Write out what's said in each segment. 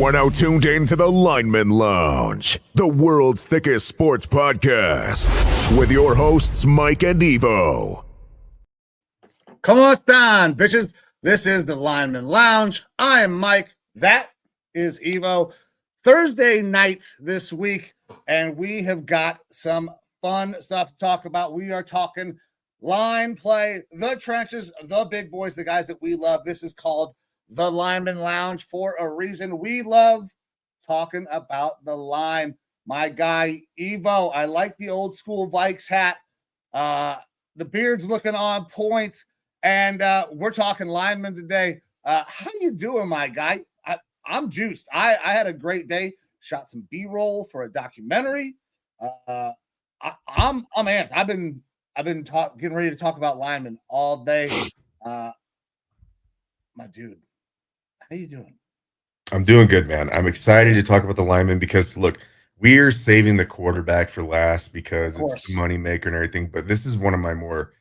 You are now tuned in to the Lineman Lounge, the world's thickest sports podcast, with your hosts, Mike and Evo. Come on down, bitches. This is the Lineman Lounge. I am Mike. That is Evo. Thursday night this week, and we have got some fun stuff to talk about. We are talking line play, the trenches, the big boys, the guys that we love. This is called the Lineman Lounge for a reason. We love talking about the line. My guy, Evo, I like the old school Vikes hat. The beard's looking on point, and we're talking linemen today. How you doing, my guy? I'm juiced. I had a great day. Shot some B-roll for a documentary. I'm amped. I've been getting ready to talk about linemen all day. My dude, how you doing? I'm doing good, man. I'm excited to talk about the linemen because, look, we're saving the quarterback for last because it's the money maker and everything. But this is one of my more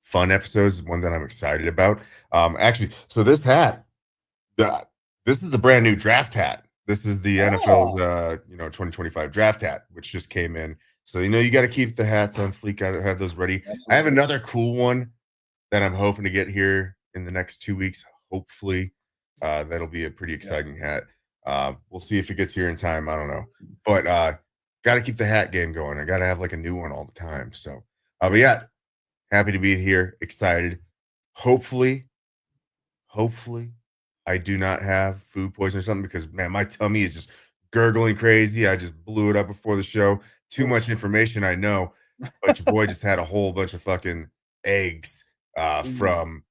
fun episodes, one that I'm excited about. Actually, so this hat, this is the brand new draft hat. This is the NFL's 2025 draft hat, which just came in. So you got to keep the hats on fleek. Got to have those ready. Absolutely. I have another cool one that I'm hoping to get here in the next 2 weeks. Hopefully, that'll be a pretty exciting hat. We'll see if it gets here in time. I don't know, but got to keep the hat game going. I got to have like a new one all the time. So, but yeah, happy to be here. Excited. Hopefully, I do not have food poisoning or something because, man, my tummy is just gurgling crazy. I just blew it up before the show. Too much information, I know, but your boy just had a whole bunch of fucking eggs from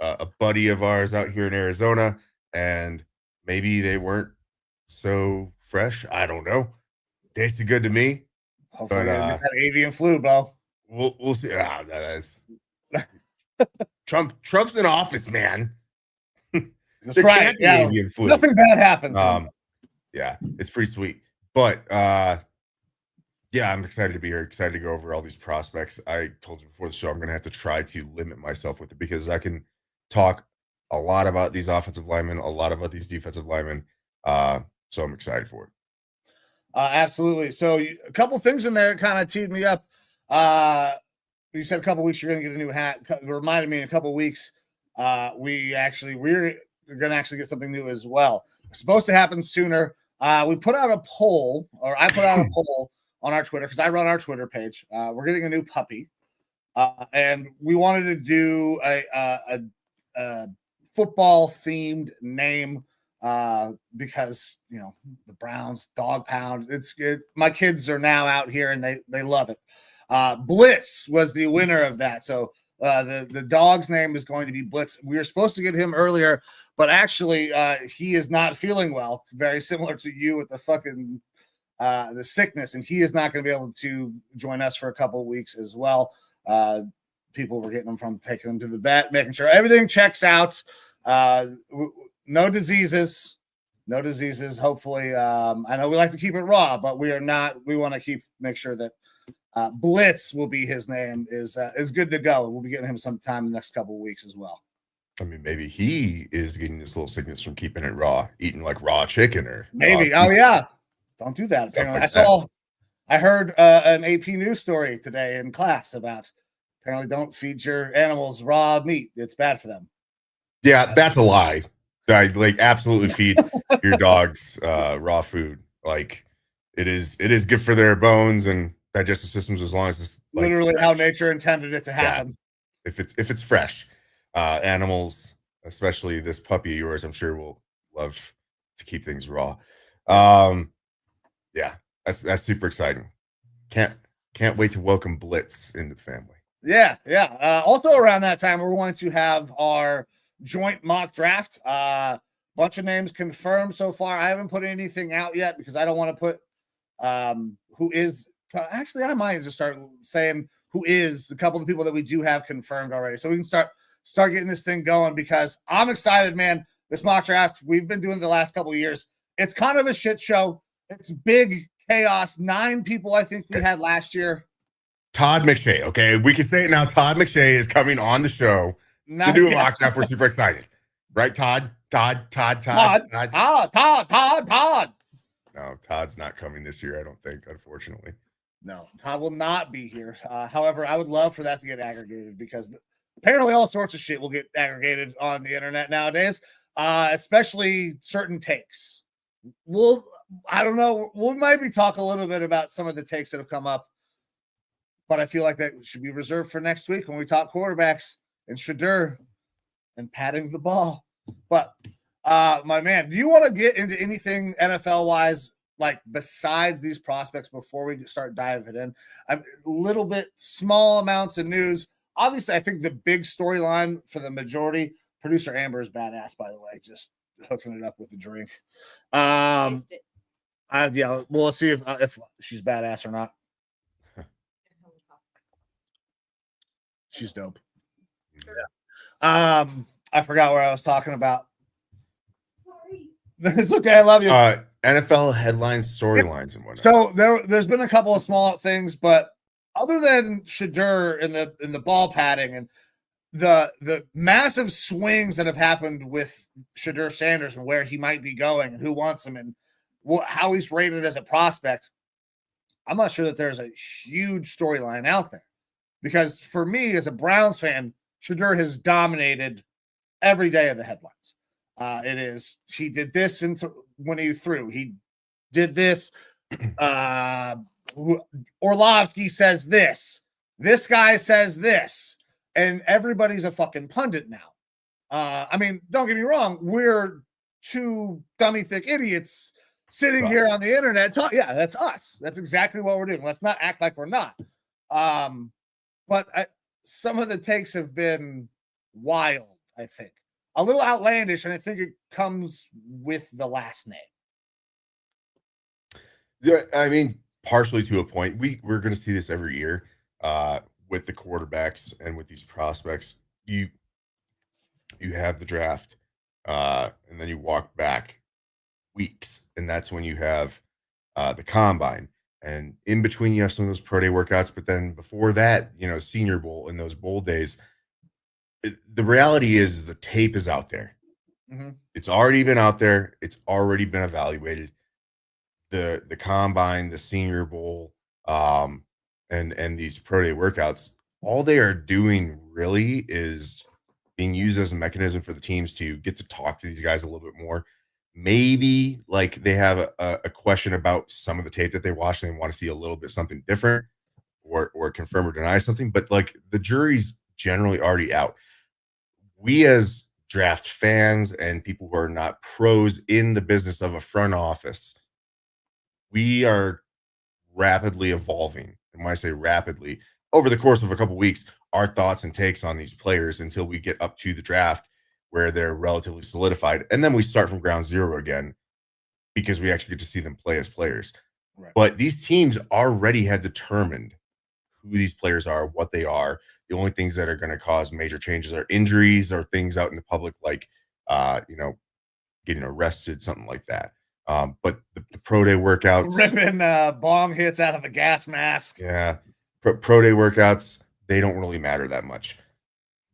a buddy of ours out here in Arizona, and maybe they weren't so fresh. I don't know. Tasted good to me. Hopefully, that avian flu, bro. We'll see. That's Trump's in office, man. That's right. Yeah. Nothing bad happens. Yeah, it's pretty sweet. But yeah, I'm excited to be here. Excited to go over all these prospects. I told you before the show, I'm going to have to try to limit myself with it because I can talk a lot about these offensive linemen, a lot about these defensive linemen. So I'm excited for it. Absolutely. So a couple things in there kind of teed me up. You said a couple weeks you're going to get a new hat. It reminded me in a couple weeks we're going to actually get something new as well. It's supposed to happen sooner. We put out a poll, or I put out a poll on our Twitter because I run our Twitter page. We're getting a new puppy, and we wanted to do a football themed name because the Browns dog pound. My kids are now out here and they love it. Blitz was the winner of that, so the dog's name is going to be Blitz. We were supposed to get him earlier, but actually he is not feeling well, very similar to you with the fucking the sickness, and he is not going to be able to join us for a couple of weeks as well. People were getting him from taking him to the vet, making sure everything checks out. No diseases. Hopefully, I know we like to keep it raw, but we want to make sure that Blitz will be his name is good to go. We'll be getting him sometime in the next couple of weeks as well. I mean, maybe he is getting this little sickness from keeping it raw, eating like raw chicken or maybe. Oh yeah, don't do that. Like I heard an AP news story today in class about apparently don't feed your animals raw meat. It's bad for them. Yeah, that's a lie. I absolutely feed your dogs raw food. Like it is good for their bones and digestive systems as long as it's literally how nature intended it to happen. Yeah. If it's fresh, animals, especially this puppy of yours, I'm sure will love to keep things raw. Yeah, that's super exciting. Can't wait to welcome Blitz into the family. Yeah. Also around that time, we're going to have our joint mock draft. Bunch of names confirmed so far. I haven't put anything out yet because I don't want to put who is. Actually, I might just start saying who is a couple of the people that we do have confirmed already, so we can start getting this thing going because I'm excited, man. This mock draft we've been doing the last couple of years. It's kind of a shit show. It's big chaos. 9 people I think we had last year. Todd McShay. Okay, we can say it now. Todd McShay is coming on the show to do a mock draft. We're super excited, right, Todd? Todd. No, Todd's not coming this year, I don't think, unfortunately. No, Todd will not be here. However, I would love for that to get aggregated because apparently all sorts of shit will get aggregated on the internet nowadays, especially certain takes. I don't know. We'll maybe talk a little bit about some of the takes that have come up, but I feel like that should be reserved for next week when we talk quarterbacks and Shedeur and patting the ball. But my man, do you want to get into anything NFL wise, like besides these prospects before we start diving in? A little bit small amounts of news. Obviously, I think the big storyline for the majority, producer Amber is badass, by the way, just hooking it up with a drink. Yeah, well, let's see if she's badass or not. She's dope. Yeah. I forgot where I was talking about. Sorry. It's okay. I love you. NFL headlines, storylines, and whatnot. So there's been a couple of small things, but other than Shedeur in the ball padding and the massive swings that have happened with Shedeur Sanders and where he might be going and who wants him and how he's rated as a prospect, I'm not sure that there's a huge storyline out there. Because for me, as a Browns fan, Shedeur has dominated every day of the headlines. It is he did this when he threw. He did this. Orlovsky says this. This guy says this, and everybody's a fucking pundit now. I mean, don't get me wrong. We're two dummy thick idiots sitting here on the internet. Yeah, that's us. That's exactly what we're doing. Let's not act like we're not. But some of the takes have been wild, I think. A little outlandish, and I think it comes with the last name. Yeah, I mean, partially to a point. We're going to see this every year with the quarterbacks and with these prospects. You have the draft, and then you walk back weeks, and that's when you have the combine. And in between, you have some of those pro day workouts. But then before that, Senior Bowl and those bowl days, the reality is the tape is out there. Mm-hmm. It's already been out there. It's already been evaluated. The combine, the Senior Bowl, and these pro day workouts, all they are doing really is being used as a mechanism for the teams to get to talk to these guys a little bit more. Maybe like they have a question about some of the tape that they watched and they want to see a little bit something different or confirm or deny something. But like the jury's generally already out. We as draft fans and people who are not pros in the business of a front office, we are rapidly evolving. And when I say rapidly, over the course of a couple of weeks, our thoughts and takes on these players until we get up to the draft where they're relatively solidified. And then we start from ground zero again because we actually get to see them play as players. Right. But these teams already had determined who these players are, what they are. The only things that are going to cause major changes are injuries or things out in the public, like, getting arrested, something like that. But the pro day workouts, ripping bong hits out of a gas mask. Yeah. Pro day workouts, they don't really matter that much.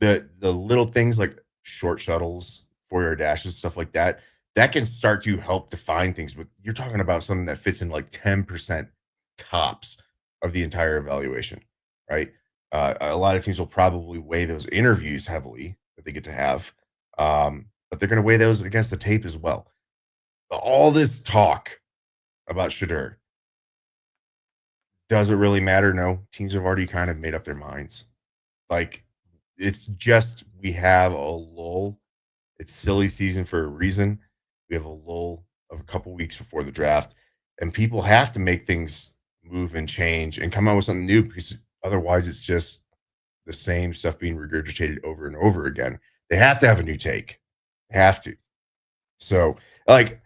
The little things like short shuttles, 4-yard dashes, stuff like that, that can start to help define things. But you're talking about something that fits in like 10% tops of the entire evaluation, right? A lot of teams will probably weigh those interviews heavily that they get to have, but they're going to weigh those against the tape as well. All this talk about Shedeur, does it really matter? No, teams have already kind of made up their minds. Like, it's just we have a lull. It's silly season for a reason. We have a lull of a couple weeks before the draft, and people have to make things move and change and come out with something new because otherwise it's just the same stuff being regurgitated over and over again. They have to have a new take. They have to. So, like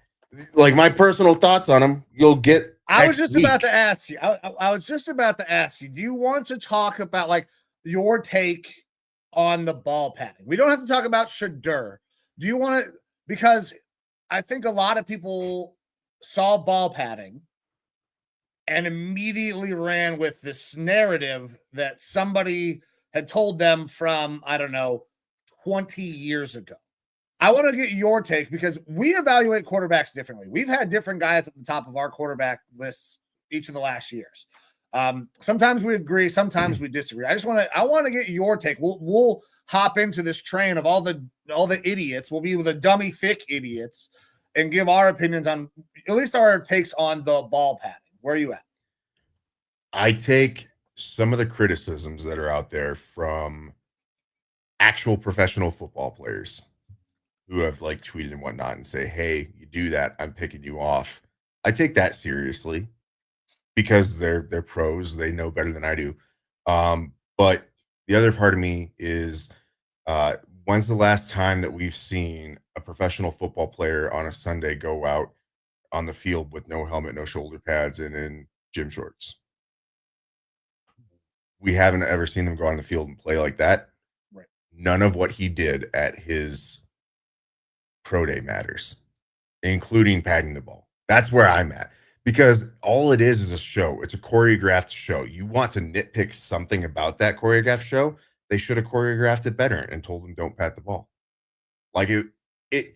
my personal thoughts on them, you'll get. I was just about to ask you. I was just about to ask you. Do you want to talk about like your take on the ball padding? We don't have to talk about Shedeur. Do you want to? Because I think a lot of people saw ball padding and immediately ran with this narrative that somebody had told them from, I don't know, 20 years ago. I want to get your take because we evaluate quarterbacks differently. We've had different guys at the top of our quarterback lists each of the last years. Sometimes we agree, sometimes we disagree. I want to get your take. We'll hop into this train of all the idiots. We'll be the dummy thick idiots and give our opinions on at least our takes on the ball padding. Where are you at? I take some of the criticisms that are out there from actual professional football players who have like tweeted and whatnot and say, "Hey, you do that, I'm picking you off." I take that seriously because they're pros. They know better than I do. But the other part of me is, uh, when's the last time that we've seen a professional football player on a Sunday go out on the field with no helmet, no shoulder pads, and in gym shorts? We haven't ever seen him go on the field and play like that. Right. None of what he did at his pro day matters, including padding the ball. That's where I'm at because all it is a show. It's a choreographed show. You want to nitpick something about that choreographed show, they should have choreographed it better and told them don't pat the ball. Like it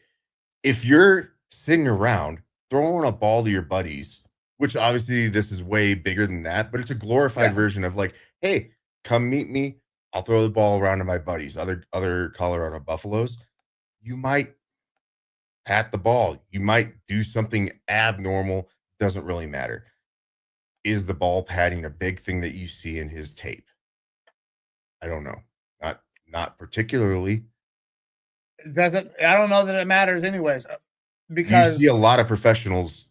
if you're sitting around throwing a ball to your buddies, which obviously this is way bigger than that, but it's a glorified version of like, hey, come meet me. I'll throw the ball around to my buddies, other Colorado Buffaloes. You might pat the ball. You might do something abnormal. Doesn't really matter. Is the ball patting a big thing that you see in his tape? I don't know. Not particularly. It doesn't. I don't know that it matters, anyways, You because see a lot of professionals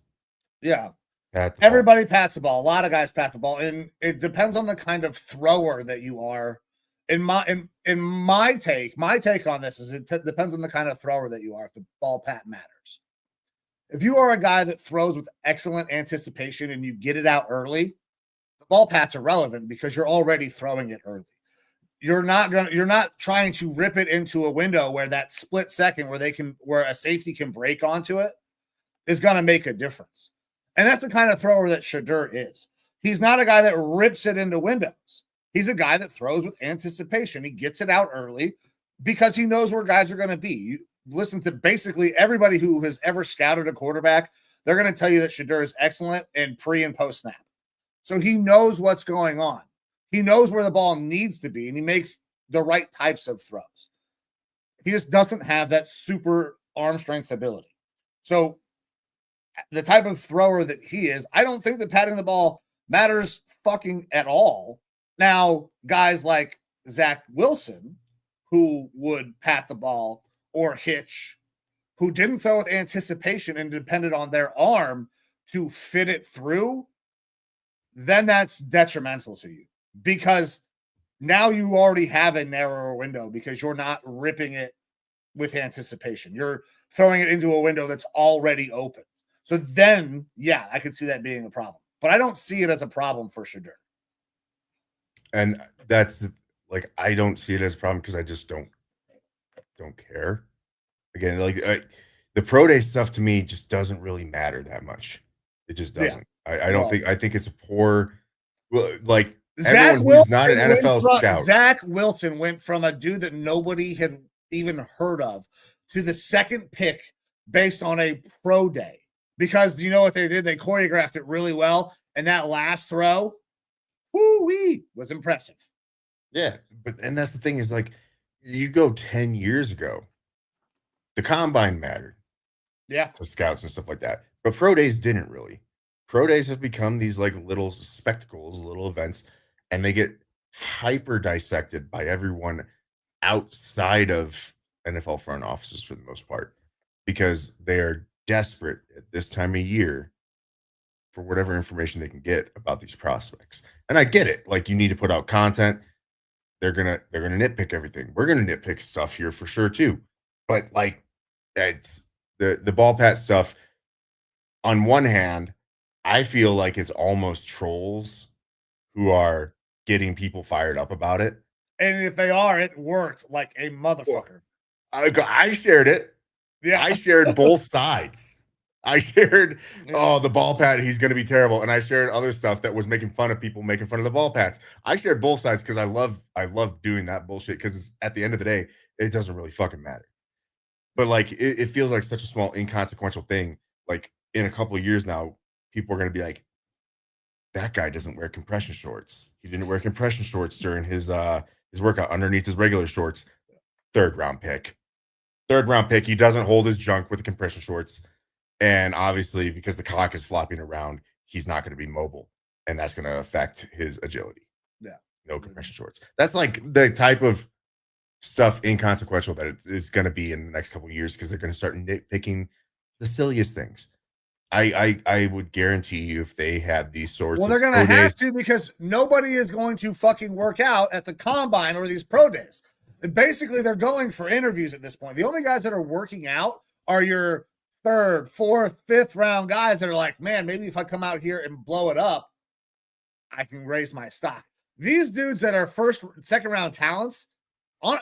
yeah, pat the ball. everybody pats the ball. A lot of guys pat the ball, and it depends on the kind of thrower that you are. In my take on this is depends on the kind of thrower that you are. If the ball pat matters, if you are a guy that throws with excellent anticipation and you get it out early, the ball pat's irrelevant because you're already throwing it early. You're not trying to rip it into a window where that split second where a safety can break onto it is going to make a difference. And that's the kind of thrower that Shedeur is. He's not a guy that rips it into windows. He's a guy that throws with anticipation. He gets it out early because he knows where guys are going to be. You listen to basically everybody who has ever scouted a quarterback, they're going to tell you that Shedeur is excellent in pre and post snap. So he knows what's going on. He knows where the ball needs to be, and he makes the right types of throws. He just doesn't have that super arm strength ability. So the type of thrower that he is, I don't think that patting the ball matters fucking at all. Now, guys like Zach Wilson, who would pat the ball, or Hitch, who didn't throw with anticipation and depended on their arm to fit it through, then that's detrimental to you because now you already have a narrower window because you're not ripping it with anticipation. You're throwing it into a window that's already open. So then, yeah, I could see that being a problem. But I don't see it as a problem for Shedeur. And that's like I don't see it as a problem because I just don't care. Again, like the pro day stuff to me just doesn't really matter that much. It just doesn't. I don't think. I think it's a poor. Well, like everyone who's not an NFL scout. Zach Wilson went from a dude that nobody had even heard of to the second pick based on a pro day. Because you know what they did? They choreographed it really well. And that last throw, woo-wee, was impressive. Yeah. And that's the thing is like, you go 10 years ago, the combine mattered. Yeah. To scouts and stuff like that. But pro days didn't really. Pro days have become these like little spectacles, little events, and they get hyper dissected by everyone outside of NFL front offices for the most part because they are desperate at this time of year for whatever information they can get about these prospects. And I get it. Like you need to put out content. They're gonna nitpick everything. We're gonna nitpick stuff here for sure too. But like it's the ball pat stuff. On one hand, I feel like it's almost trolls who are getting people fired up about it. And if they are, it worked like a motherfucker. I shared it. Yeah. I shared both sides. I shared, the ball pat, he's going to be terrible. And I shared other stuff that was making fun of people making fun of the ball pats. I shared both sides because I love doing that bullshit because at the end of the day, it doesn't really fucking matter. But like it feels like such a small inconsequential thing. Like in a couple of years now, people are going to be like, that guy doesn't wear compression shorts. He didn't wear compression shorts during his workout underneath his regular shorts. Third round pick. He doesn't hold his junk with the compression shorts. And obviously, because the clock is flopping around, he's not going to be mobile. And that's going to affect his agility. Yeah. No compression shorts. That's like the type of stuff inconsequential that it's going to be in the next couple of years, because they're going to start nitpicking the silliest things. I would guarantee you, if they had these sorts well, they're of going to have to, because nobody is going to fucking work out at the combine or these pro days. And basically, they're going for interviews at this point. The only guys that are working out are your third, fourth, fifth round guys that are like, man, maybe if I come out here and blow it up, I can raise my stock. These dudes that are first, second round talents,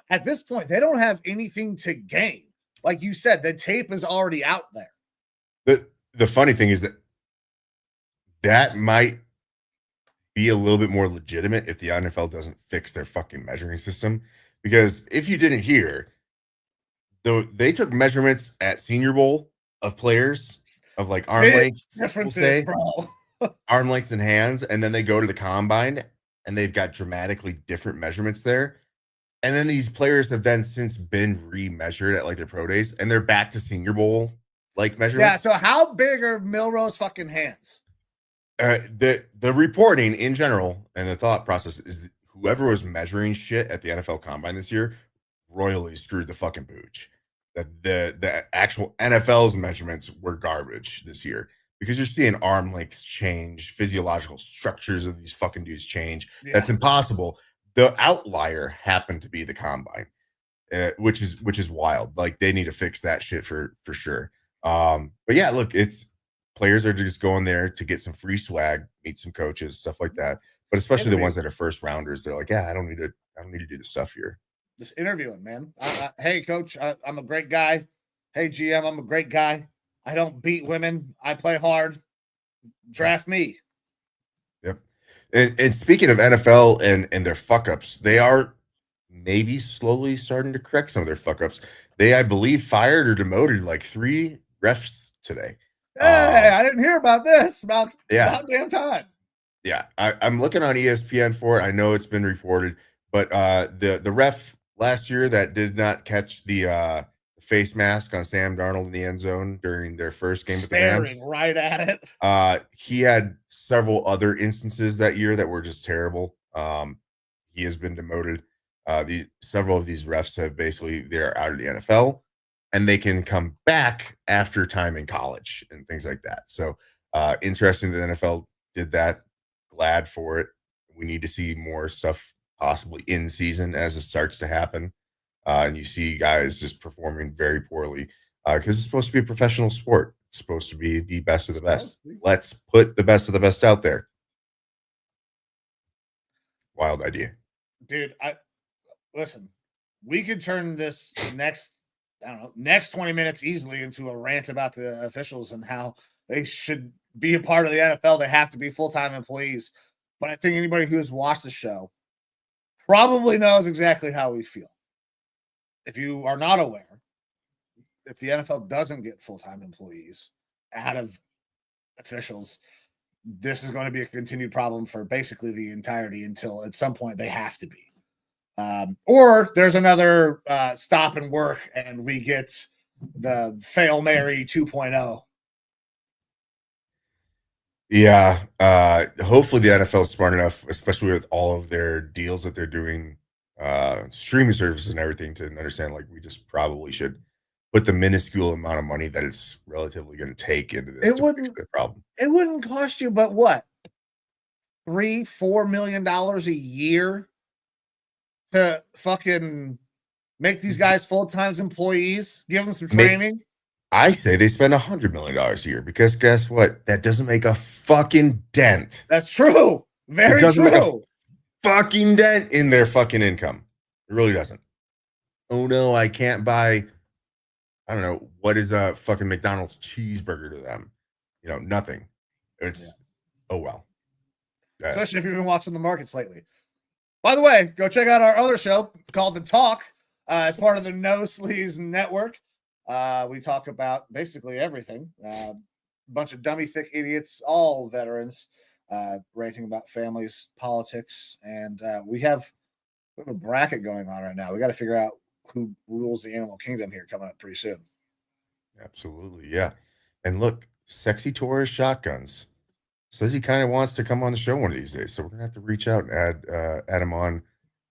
at this point, they don't have anything to gain. Like you said, the tape is already out there. The funny thing is that might be a little bit more legitimate if the NFL doesn't fix their fucking measuring system. Because if you didn't hear, though, they took measurements at Senior Bowl of players of like arm lengths, we'll say, arm lengths and hands, and then they go to the combine and they've got dramatically different measurements there. And then these players have then since been remeasured at like their pro days, and they're back to Senior Bowl like measurements. Yeah. So how big are Milroe's fucking hands? The reporting in general and the thought process is that whoever was measuring shit at the NFL Combine this year royally screwed the fucking pooch. That the actual NFL's measurements were garbage this year, because you're seeing arm lengths change, physiological structures of these fucking dudes change. Yeah. That's impossible. The outlier happened to be the combine, which is wild. Like, they need to fix that shit for sure. But yeah, look, it's players are just going there to get some free swag, meet some coaches, stuff like that. But especially the ones that are first rounders, they're like, yeah, I don't need to do this stuff here. Just interviewing, man. Hey, coach, I'm a great guy. Hey, GM, I'm a great guy. I don't beat women. I play hard. Draft me. Yep. And speaking of NFL and their fuck ups, they are maybe slowly starting to correct some of their fuck ups. They, I believe, fired or demoted like 3 refs today. Hey, I didn't hear about this. About damn time. Yeah, I'm looking on ESPN for it. I know it's been reported, but the ref last year that did not catch the face mask on Sam Darnold in the end zone during their first game with the Rams, right at it. He had several other instances that year that were just terrible. He has been demoted. Several of these refs have they're out of the NFL, and they can come back after time in college and things like that. So interesting that the NFL did that. Glad for it. We need to see more stuff possibly in season as it starts to happen. And you see guys just performing very poorly because it's supposed to be a professional sport. It's supposed to be the best of the best. Let's put the best of the best out there. Wild idea. Dude, listen, we could turn this next 20 minutes easily into a rant about the officials and how they should be a part of the NFL. They have to be full-time employees. But I think anybody who has watched the show probably knows exactly how we feel. If you are not aware, if the NFL doesn't get full-time employees out of officials, this is going to be a continued problem for basically the entirety until at some point they have to be. Or there's another stop and work and we get the Fail Mary 2.0. Yeah. Hopefully the NFL is smart enough, especially with all of their deals that they're doing, streaming services and everything, to understand like we just probably should put the minuscule amount of money that it's relatively going to take into this to fix the problem. It wouldn't cost you but what? $3-4 million a year to fucking make these guys full-time employees, give them some training. I say they spend $100 million a year, because guess what? That doesn't make a fucking dent. That's true. Very true. Make a fucking dent in their fucking income. It really doesn't. Oh no, I can't buy, I don't know, what is a fucking McDonald's cheeseburger to them? You know, nothing. It's oh well. Especially if you've been watching the markets lately. By the way, go check out our other show called The Talk as part of the No Sleeves Network. We talk about basically everything. A bunch of dummy thick idiots, all veterans, ranting about families, politics, and we have a bracket going on right now. We got to figure out who rules the animal kingdom here coming up pretty soon. Absolutely, yeah. And look, Sexy Taurus Shotguns says he kind of wants to come on the show one of these days. So we're gonna have to reach out and add him on,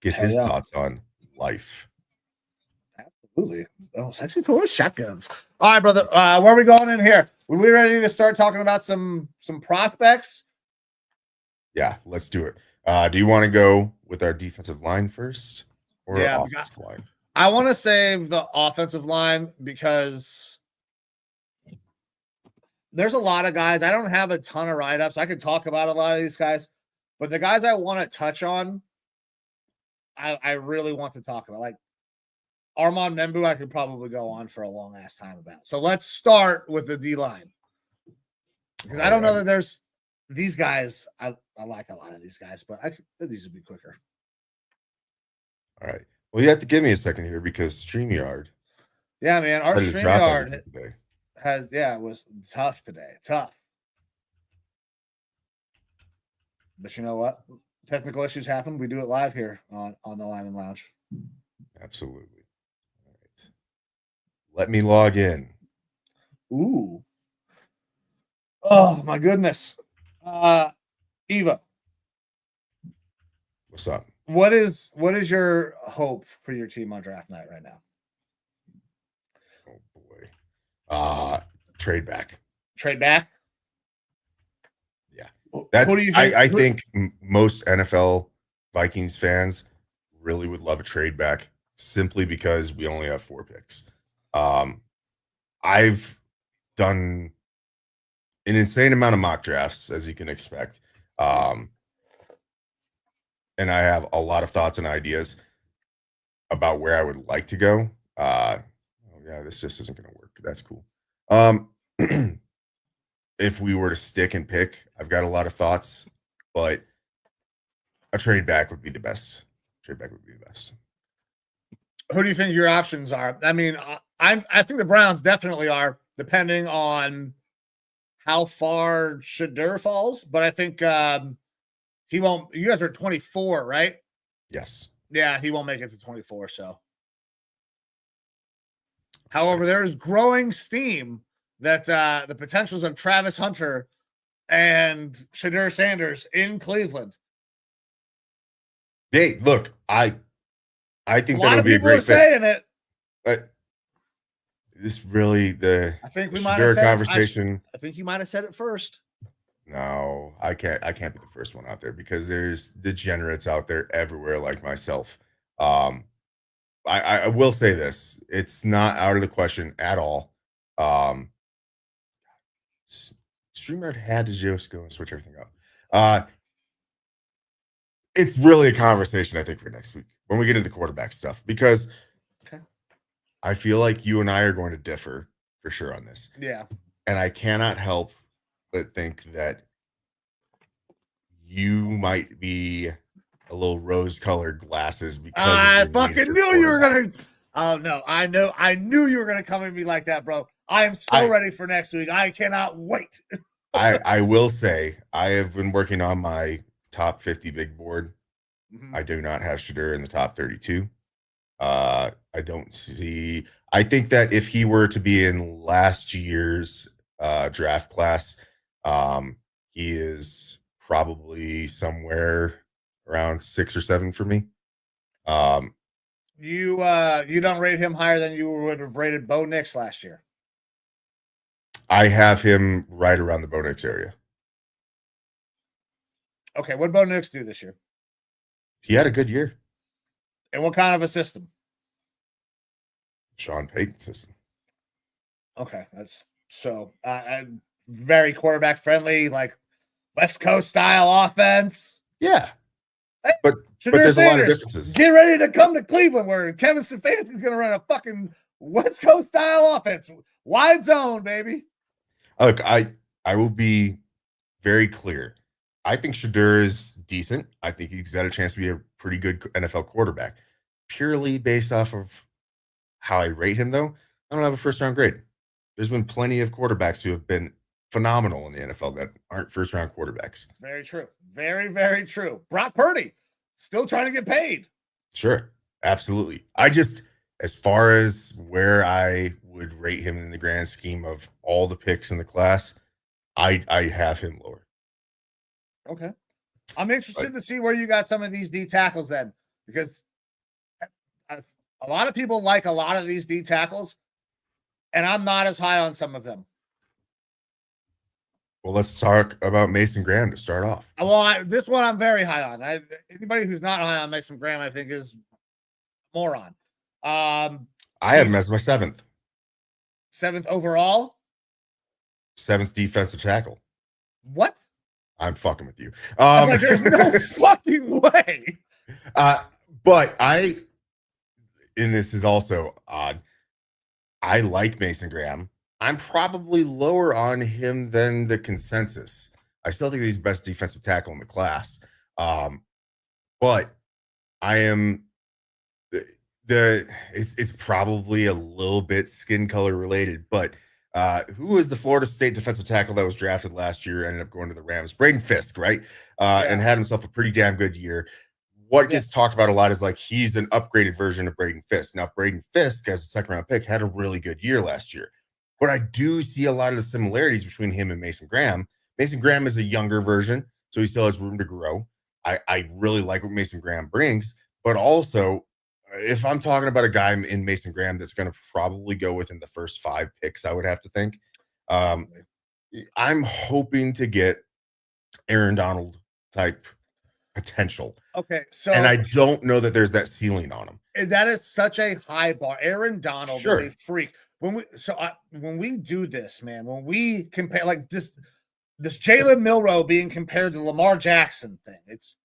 get Hell his yeah. thoughts on life. Absolutely. Oh, Sexy Taurus Shotguns. All right, brother. Where are we going in here? Were we ready to start talking about some prospects? Yeah, let's do it. Do you want to go with our defensive line first or Yeah, offensive line? I want to save the offensive line because there's a lot of guys. I don't have a ton of write-ups. I could talk about a lot of these guys, but the guys I want to touch on, I really want to talk about. Like Armand Membu, I could probably go on for a long ass time about. So let's start with the D line. Because I don't know that there's these guys. I like a lot of these guys, but these would be quicker. All right. Well, you have to give me a second here because StreamYard. Yeah, man. Our StreamYard it was tough today. Tough. But you know what? Technical issues happen. We do it live here on the Lineman Lounge. Absolutely. All right. Let me log in. Ooh. Oh my goodness. Eva. What's up? What is your hope for your team on draft night right now? Oh boy. Trade back. Trade back? Yeah. That's who do you think? I think most NFL Vikings fans really would love a trade back simply because we only have 4 picks. I've done an insane amount of mock drafts, as you can expect. And I have a lot of thoughts and ideas about where I would like to go. Oh yeah, this just isn't going to work. That's cool. If we were to stick and pick, I've got a lot of thoughts, but a trade back would be the best. Trade back would be the best. Who do you think your options are? I mean, I think the Browns definitely are, depending on how far Shadur falls. But I think he won't. You guys are 24, right? Yes. Yeah, he won't make it to 24. So, however, there is growing steam that the potentials of Travis Hunter and Shadur Sanders in Cleveland. Hey, look, I think that would be a great fit. Saying it. This really I think we might have said conversation. I think you might have said it first. No, I can't be the first one out there because there's degenerates out there everywhere like myself. I will say this. It's not out of the question at all. StreamYard had to just go and switch everything up. It's really a conversation, I think, for next week when we get into the quarterback stuff, because I feel like you and I are going to differ for sure on this. Yeah. And I cannot help but think that you might be a little rose-colored glasses because I fucking knew you were gonna. Oh no, I knew you were gonna come at me like that, bro. I am so ready for next week. I cannot wait. I will say I have been working on my top 50 big board. Mm-hmm. I do not have Shadur in the top 32. I don't see. I think that if he were to be in last year's draft class, he is probably somewhere around 6 or 7 for me. You don't rate him higher than you would have rated Bo Nix last year. I have him right around the Bo Nix area. Okay, what did Bo Nix do this year? He had a good year. And what kind of a system? Sean Payton system. Okay, that's so very quarterback friendly, like West Coast style offense. Yeah, but there's Sanders, a lot of differences. Get ready to come to Cleveland, where Kevin Stefanski's going to run a fucking West Coast style offense, wide zone, baby. Look, I will be very clear. I think Shadur is decent. I think he's got a chance to be a pretty good NFL quarterback. Purely based off of how I rate him, though, I don't have a first round grade. There's been plenty of quarterbacks who have been phenomenal in the NFL that aren't first round quarterbacks. Very true. Very, very true. Brock Purdy, still trying to get paid. Sure. Absolutely. As far as where I would rate him in the grand scheme of all the picks in the class, I have him lower. Okay. I'm interested to see where you got some of these D tackles then, because a lot of people like a lot of these D tackles, and I'm not as high on some of them. Well, let's talk about Mason Graham to start off. Well, this one I'm very high on. Anybody who's not high on Mason Graham, I think, is a moron. I have him as my seventh overall. Seventh defensive tackle. What? I'm fucking with you. I was like, there's no fucking way. But and this is also odd, I like Mason Graham. I'm probably lower on him than the consensus. I still think he's the best defensive tackle in the class. But I am it's probably a little bit skin color related, but who is the Florida State defensive tackle that was drafted last year, ended up going to the Rams? Braden Fisk, right? And had himself a pretty damn good year. What gets talked about a lot is like he's an upgraded version of Braden Fisk. Now, Braden Fisk, as a second round pick, had a really good year last year. But I do see a lot of the similarities between him and Mason Graham. Mason Graham is a younger version, so he still has room to grow. I really like what Mason Graham brings, but also if I'm talking about a guy in Mason Graham that's going to probably go within the first 5 picks, I would have to think. I'm hoping to get Aaron Donald type potential. Okay, so and I don't know that there's that ceiling on him. That is such a high bar. Aaron Donald is a freak. When we do this, man, when we compare like this Jalen Milroe being compared to Lamar Jackson thing, it's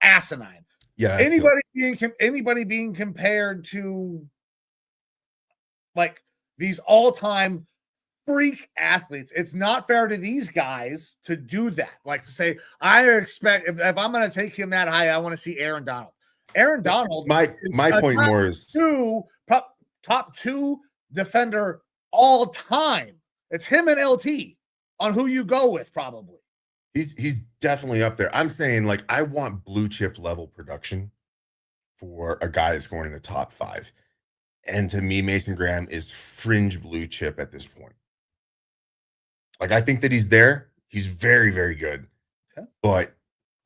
asinine. Yeah. Anybody being compared to like these all-time freak athletes, it's not fair to these guys to do that. Like to say, I expect if I'm going to take him that high, I want to see Aaron Donald. Aaron Donald. My point more is top 2 defender all time. It's him and LT on who you go with, probably. He's definitely up there. I'm saying, like, I want blue chip level production for a guy that's going in the top 5. And to me, Mason Graham is fringe blue chip at this point. Like, I think that he's there. He's very, very good. Okay. But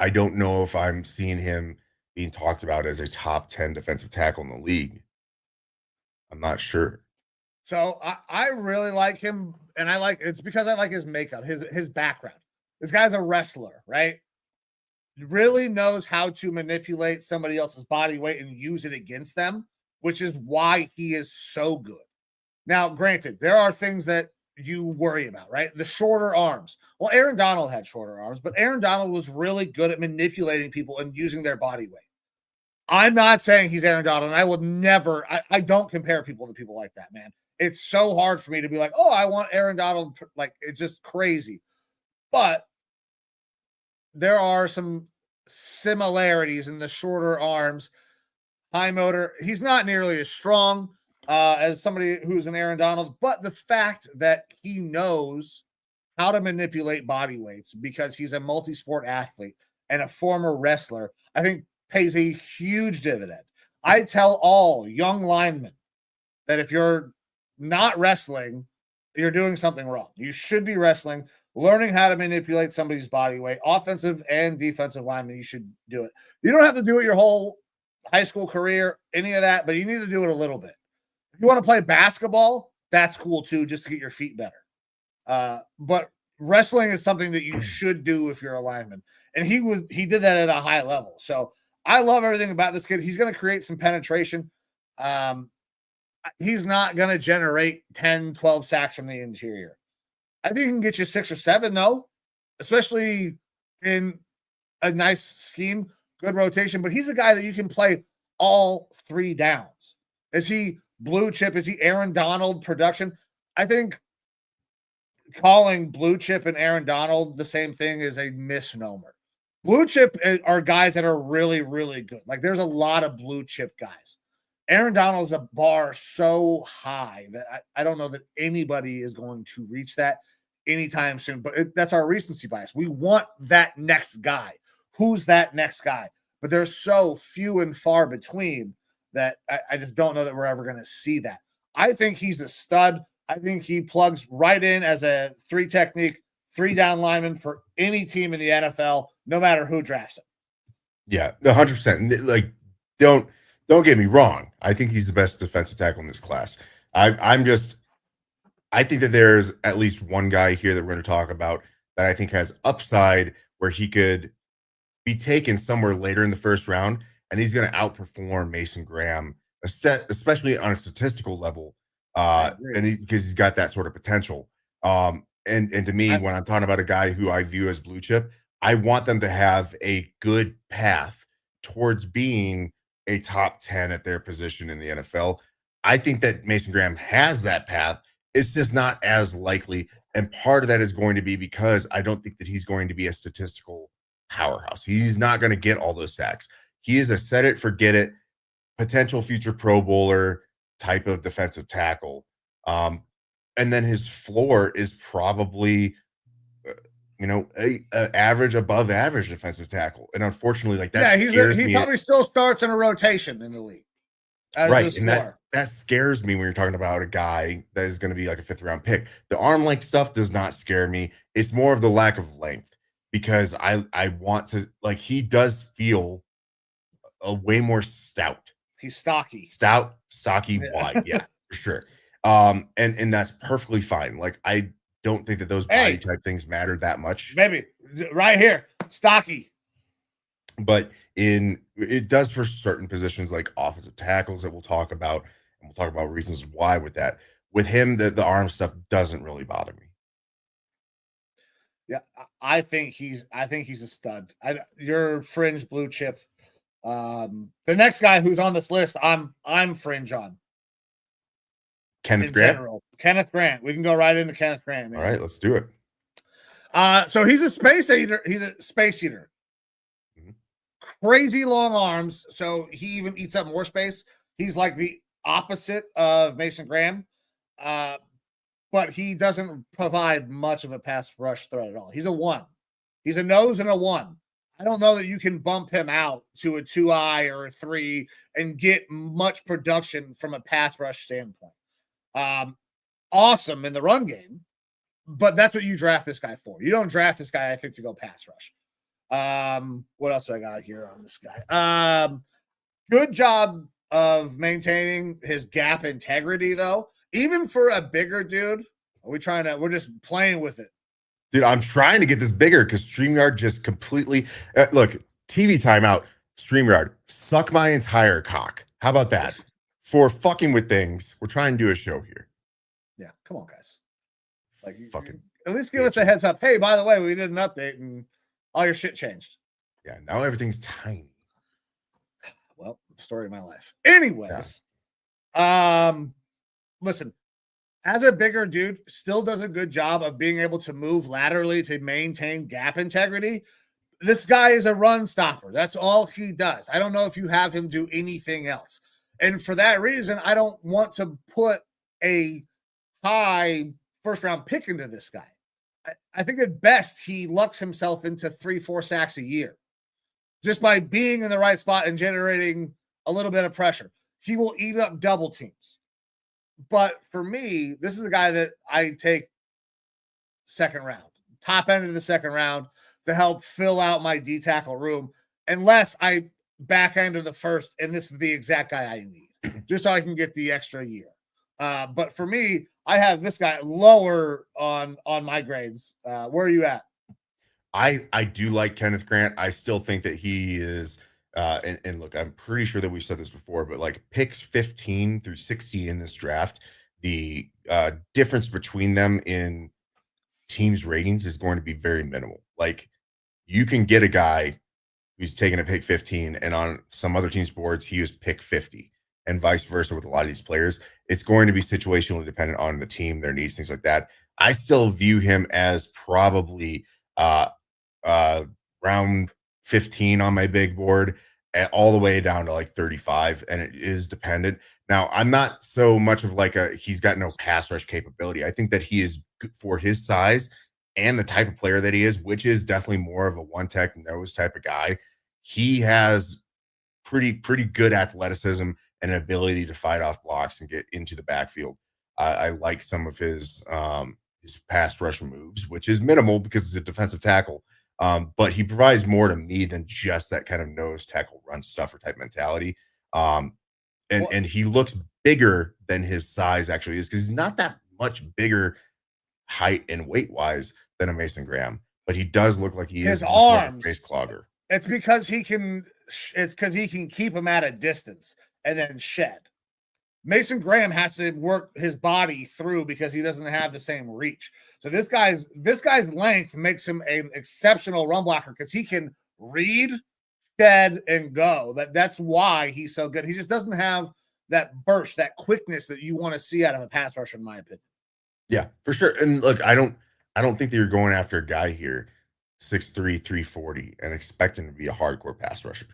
I don't know if I'm seeing him being talked about as a top 10 defensive tackle in the league. I'm not sure. So I really like him, and it's because I like his makeup, his background. This guy's a wrestler, right? Really knows how to manipulate somebody else's body weight and use it against them, which is why he is so good. Now, granted, there are things that you worry about, right? The shorter arms. Well, Aaron Donald had shorter arms, but Aaron Donald was really good at manipulating people and using their body weight. I'm not saying he's Aaron Donald, and I will never, I don't compare people to people like that, man. It's so hard for me to be like, oh, I want Aaron Donald. Like, it's just crazy. But there are some similarities in the shorter arms, high motor. He's not nearly as strong as somebody who's an Aaron Donald, but the fact that he knows how to manipulate body weights because he's a multi-sport athlete and a former wrestler, I think pays a huge dividend. I tell all young linemen that if you're not wrestling, you're doing something wrong. You should be wrestling, learning how to manipulate somebody's body weight, offensive and defensive linemen. You should do it. You don't have to do it your whole high school career, any of that, but you need to do it a little bit. If you want to play basketball, that's cool too, just to get your feet better. But wrestling is something that you should do if you're a lineman. And he did that at a high level. So I love everything about this kid. He's going to create some penetration. He's not going to generate 10, 12 sacks from the interior. I think he can get you 6 or 7, though, especially in a nice scheme, good rotation. But he's a guy that you can play all 3 downs. Is he blue chip? Is he Aaron Donald production? I think calling blue chip and Aaron Donald the same thing is a misnomer. Blue chip are guys that are really, really good. Like, there's a lot of blue chip guys. Aaron Donald's a bar so high that I don't know that anybody is going to reach that anytime soon. But that's our recency bias. We want that next guy. Who's that next guy? But there's so few and far between that I just don't know that we're ever going to see that. I think he's a stud. I think he plugs right in as a 3 technique, 3 down lineman for any team in the NFL, no matter who drafts him. Yeah, 100%. Like, don't get me wrong. I think he's the best defensive tackle in this class. I think that there's at least one guy here that we're going to talk about that I think has upside where he could be taken somewhere later in the first round, and he's going to outperform Mason Graham, especially on a statistical level, because he's got that sort of potential. And to me, when I'm talking about a guy who I view as blue chip, I want them to have a good path towards being a top 10 at their position in the NFL. I think that Mason Graham has that path. It's just not as likely. And part of that is going to be because I don't think that he's going to be a statistical powerhouse. He's not going to get all those sacks. He is a set it, forget it, potential future Pro Bowler type of defensive tackle. And then his floor is probably a average, above average defensive tackle. And unfortunately, like that, he probably still starts in a rotation in the league. Right. And that scares me when you're talking about a guy that is going to be like a 5th round pick. The arm length stuff does not scare me. It's more of the lack of length, because I want to, like, he does feel a way more stout. He's stocky, wide. Yeah, for sure. And that's perfectly fine. Like, I don't think that those body type things matter that much. Maybe right here, stocky. But it does for certain positions like offensive tackles that we'll talk about, and we'll talk about reasons why with that. With him, the arm stuff doesn't really bother me. Yeah, I think he's a stud. You're fringe blue chip. The next guy who's on this list, I'm fringe on. Kenneth Grant. Kenneth Grant. We can go right into Kenneth Grant, man. All right, let's do it. So he's a space eater. Mm-hmm. Crazy long arms. So he even eats up more space. He's like the opposite of Mason Graham. But he doesn't provide much of a pass rush threat at all. He's a 1. He's a nose and a 1. I don't know that you can bump him out to a 2-eye or a 3 and get much production from a pass rush standpoint. Awesome in the run game, but that's what you draft this guy for. You don't draft this guy, I think, to go pass rush. What else do I got here on this guy? Good job of maintaining his gap integrity, though. Even for a bigger dude, we're just playing with it. Dude, I'm trying to get this bigger because StreamYard just completely look, TV timeout, StreamYard, suck my entire cock. How about that? For fucking with things. We're trying to do a show here. Yeah, come on, guys. Like, fucking at least give us a heads up. Hey, by the way, we did an update and all your shit changed. Yeah, now everything's tiny. Well, story of my life. Anyways, listen, as a bigger dude, still does a good job of being able to move laterally to maintain gap integrity. This guy is a run stopper. That's all he does. I don't know if you have him do anything else. And for that reason, I don't want to put a high first-round pick into this guy. I think at best he lucks himself into 3-4 sacks a year just by being in the right spot and generating a little bit of pressure. He will eat up double teams. But for me, this is a guy that I take second round, top end of the second round to help fill out my D tackle room, unless I back end of the first, and this is the exact guy I need, just so I can get the extra year. But for me, I have this guy lower on my grades. Where are you at? I do like Kenneth Grant. I still think that he is and look, I'm pretty sure that we've said this before, but like picks 15 through 60 in this draft, the difference between them in teams' ratings is going to be very minimal. Like, you can get a guy who's taking a pick 15, and on some other teams' boards, he was pick 50, and vice versa with a lot of these players. It's going to be situationally dependent on the team, their needs, things like that. I still view him as probably round 15 on my big board. all the way down to like 35, and it is dependent. Now, I'm not so much of like he's got no pass rush capability. I think that he is good for his size and the type of player that he is, which is definitely more of a one tech nose type of guy. He has pretty good athleticism and an ability to fight off blocks and get into the backfield. I like some of his pass rush moves, which is minimal because it's a defensive tackle. But he provides more to me than just that kind of nose tackle run stuffer type mentality. Um, and he looks bigger than his size actually is because he's not that much bigger height and weight wise than a Mason Graham, but he does look like he His is much more of a arms. face clogger. It's because he can. It's because he can keep him at a distance and then shed. Mason Graham has to work his body through because he doesn't have the same reach. So this guy's length makes him an exceptional run blocker because he can read, shed, and go. That's why he's so good. He just doesn't have that burst, that quickness that you want to see out of a pass rusher, in my opinion. Yeah, for sure. And look, I don't think that you're going after a guy here 6'3", 340 and expecting to be a hardcore pass rusher.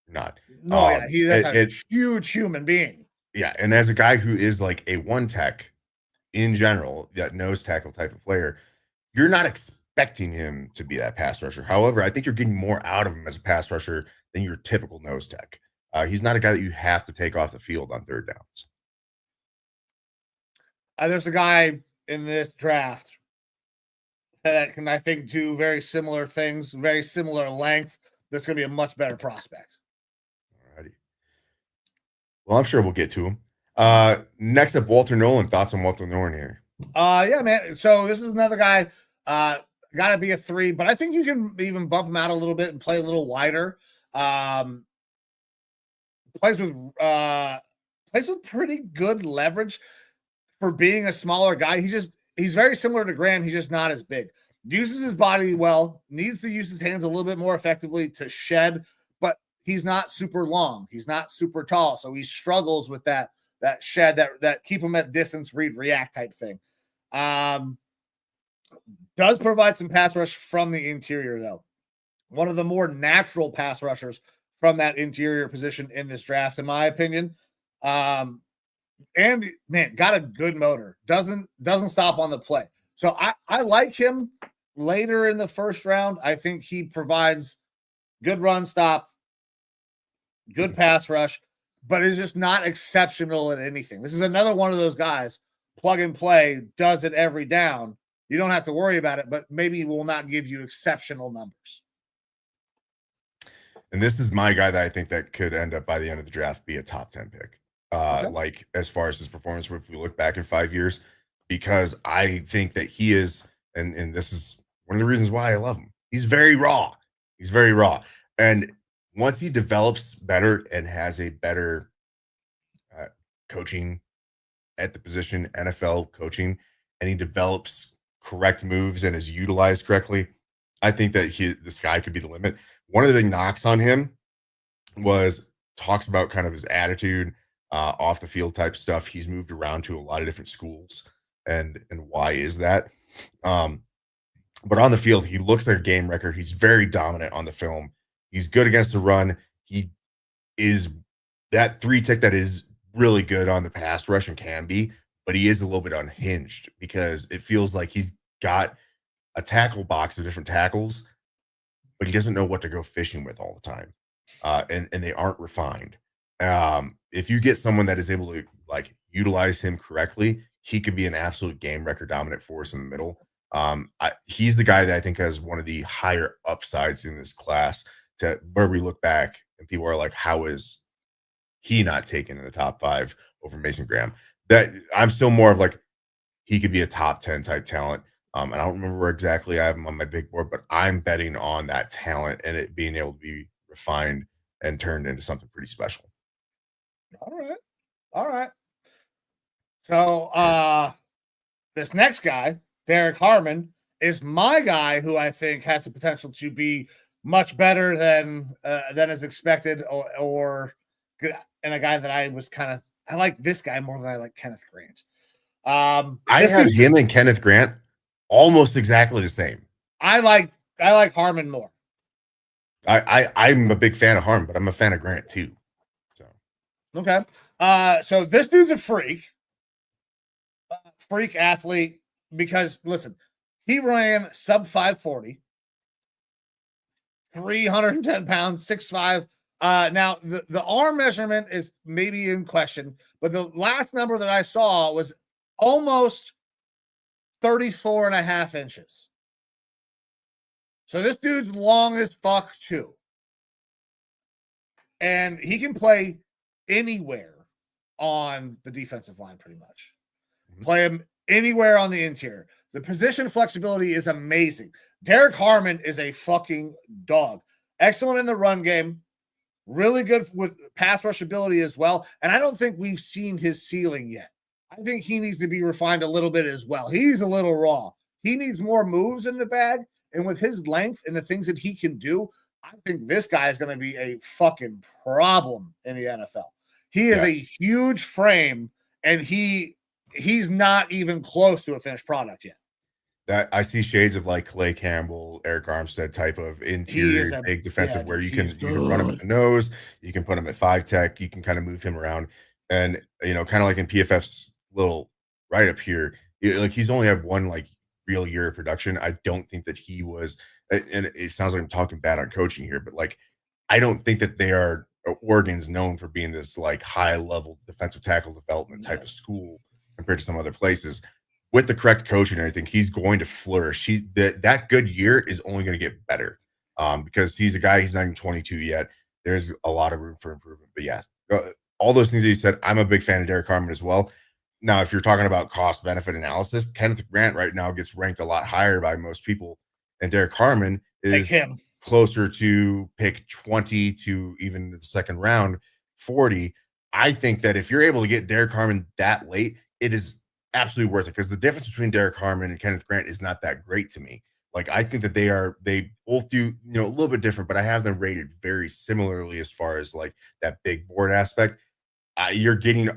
You're not. No, that's a huge human being. Yeah, and as a guy who is like a one tech in general, that nose tackle type of player, you're not expecting him to be that pass rusher. However, I think you're getting more out of him as a pass rusher than your typical nose tech. He's not a guy that you have to take off the field on third downs. There's a guy in this draft that can, I think, do very similar things, very similar length. That's going to be a much better prospect. Alrighty. Well, I'm sure we'll get to him. Next up, Walter Nolan. Thoughts on Walter Nolan here? Yeah, man. So this is another guy. Got to be a 3, but I think you can even bump him out a little bit and play a little wider. Plays with pretty good leverage for being a smaller guy. He's very similar to Graham. He's just not as big. Uses his body well, needs to use his hands a little bit more effectively to shed, but he's not super long. He's not super tall. So he struggles with that shed, that keep him at distance, read, react type thing. Does provide some pass rush from the interior, though. One of the more natural pass rushers from that interior position in this draft, in my opinion. And man, got a good motor. Doesn't stop on the play. So I like him later in the first round. I think he provides good run stop, good pass rush, but is just not exceptional at anything. This is another one of those guys, plug and play, does it every down. You don't have to worry about it, but maybe will not give you exceptional numbers. And this is my guy that I think that could end up by the end of the draft be a top 10 pick. Okay. Like as far as his performance, if we look back in 5 years, because I think that he is, and this is one of the reasons why I love him. He's very raw. He's very raw. And once he develops better and has a better coaching at the position, NFL coaching, and he develops correct moves and is utilized correctly, I think that the sky could be the limit. One of the knocks on him talks about kind of his attitude, off the field type stuff. He's moved around to a lot of different schools, and why is that? But on the field, he looks like a game wrecker. He's very dominant on the film. He's good against the run. He is that 3 tech that is really good on the pass rush and can be, but he is a little bit unhinged because it feels like he's got a tackle box of different tackles, but he doesn't know what to go fishing with all the time. And they aren't refined. If you get someone that is able to like utilize him correctly, he could be an absolute game record dominant force in the middle. He's the guy that I think has one of the higher upsides in this class, to where we look back and people are like, how is he not taken in the top 5 over Mason Graham? That I'm still more of like, he could be a top 10 type talent. I don't remember where exactly I have him on my big board, but I'm betting on that talent and it being able to be refined and turned into something pretty special. All right. So this next guy, Derek Harmon, is my guy who I think has the potential to be much better than is expected, and a guy that I like this guy more than I like Kenneth Grant. I have him and Kenneth Grant almost exactly the same. I like Harmon more. I'm a big fan of Harmon, but I'm a fan of Grant too. So Okay. So this dude's a freak athlete because listen, he ran sub 540, 310 pounds, 6'5". Now the arm measurement is maybe in question, but the last number that I saw was almost 34 and a half inches. So this dude's long as fuck too. And he can play anywhere on the defensive line pretty much. Play him anywhere on the interior. The position flexibility is amazing. Derek Harmon is a fucking dog. Excellent in the run game. Really good with pass rush ability as well. And I don't think we've seen his ceiling yet. I think he needs to be refined a little bit as well. He's a little raw. He needs more moves in the bag. And with his length and the things that he can do, I think this guy is going to be a fucking problem in the NFL. He is a huge frame, and he's not even close to a finished product yet. That I see shades of like Clay Campbell, Eric Armstead type of interior big defensive where you can run him at the nose, you can put him at 5 tech, you can kind of move him around, and kind of like in PFF's little right up here, like he's only had one like real year of production. I don't think that he was, and it sounds like I'm talking bad on coaching here, but like I don't think that they are Oregon's known for being this like high level defensive tackle development type of school compared to some other places. With the correct coaching and everything, he's going to flourish. That good year is only going to get better because he's a guy, he's not even 22 yet. There's a lot of room for improvement. But yeah, all those things that you said, I'm a big fan of Derek Harmon as well. Now, if you're talking about cost benefit analysis, Kenneth Grant right now gets ranked a lot higher by most people. And Derek Harmon is closer to pick 20 to even the second round, 40. I think that if you're able to get Derek Harmon that late, it is absolutely worth it because the difference between Derek Harmon and Kenneth Grant is not that great to me. Like I think that they both do, a little bit different, but I have them rated very similarly as far as like that big board aspect. You're getting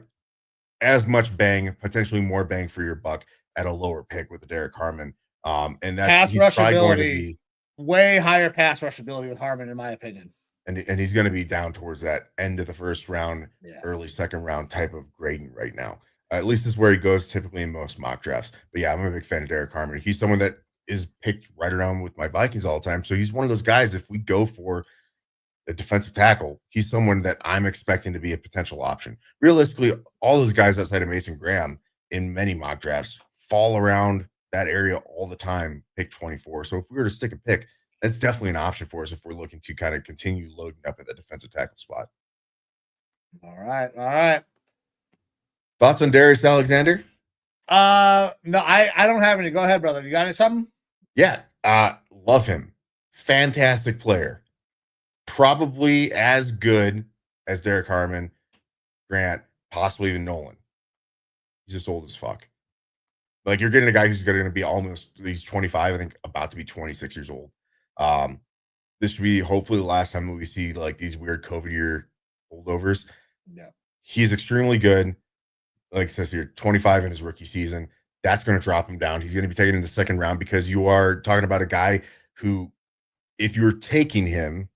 as much bang, potentially more bang for your buck at a lower pick with the Derek Harmon. And that's he's probably going to be way higher pass rush ability with Harmon, in my opinion. And he's going to be down towards that end of the first round, early second round type of grading right now. At least is where he goes typically in most mock drafts. But yeah, I'm a big fan of Derek Harmon. He's someone that is picked right around with my Vikings all the time. So he's one of those guys, if we go for a defensive tackle, he's someone that I'm expecting to be a potential option. Realistically, all those guys outside of Mason Graham in many mock drafts fall around that area all the time, pick 24. So if we were to stick a pick, that's definitely an option for us if we're looking to kind of continue loading up at the defensive tackle spot. All right. Thoughts on Darius Alexander? No, I don't have any. Go ahead, brother. You got any something? Yeah, love him. Fantastic player. Probably as good as Derek Harmon, Grant, possibly even Nolan. He's just old as fuck. Like you're getting a guy who's going to be he's 25, I think about to be 26 years old. This should be hopefully the last time we see like these weird COVID year holdovers. Yeah. He's extremely good. Like it says here, 25 in his rookie season. That's going to drop him down. He's going to be taken in the second round because you are talking about a guy who, if you're taking him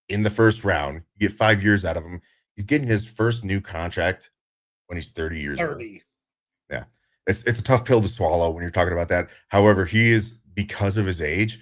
in the first round, you get 5 years out of him. He's getting his first new contract when he's 30 years old. Yeah. It's a tough pill to swallow when you're talking about that. However, he is, because of his age,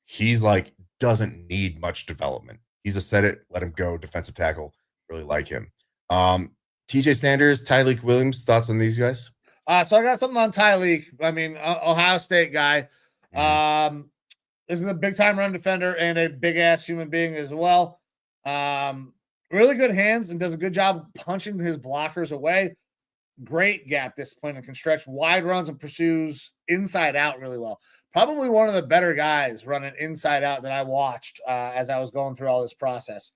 he's like, doesn't need much development. He's a set it, let him go defensive tackle. Really like him. TJ Sanders, Tyleik Williams, thoughts on these guys? So I got something on Tyleik. I mean, Ohio State guy. Isn't a big time run defender and a big ass human being as well. Really good hands and does a good job punching his blockers away. Great gap discipline and can stretch wide runs and pursues inside out really well. Probably one of the better guys running inside out that I watched as I was going through all this process.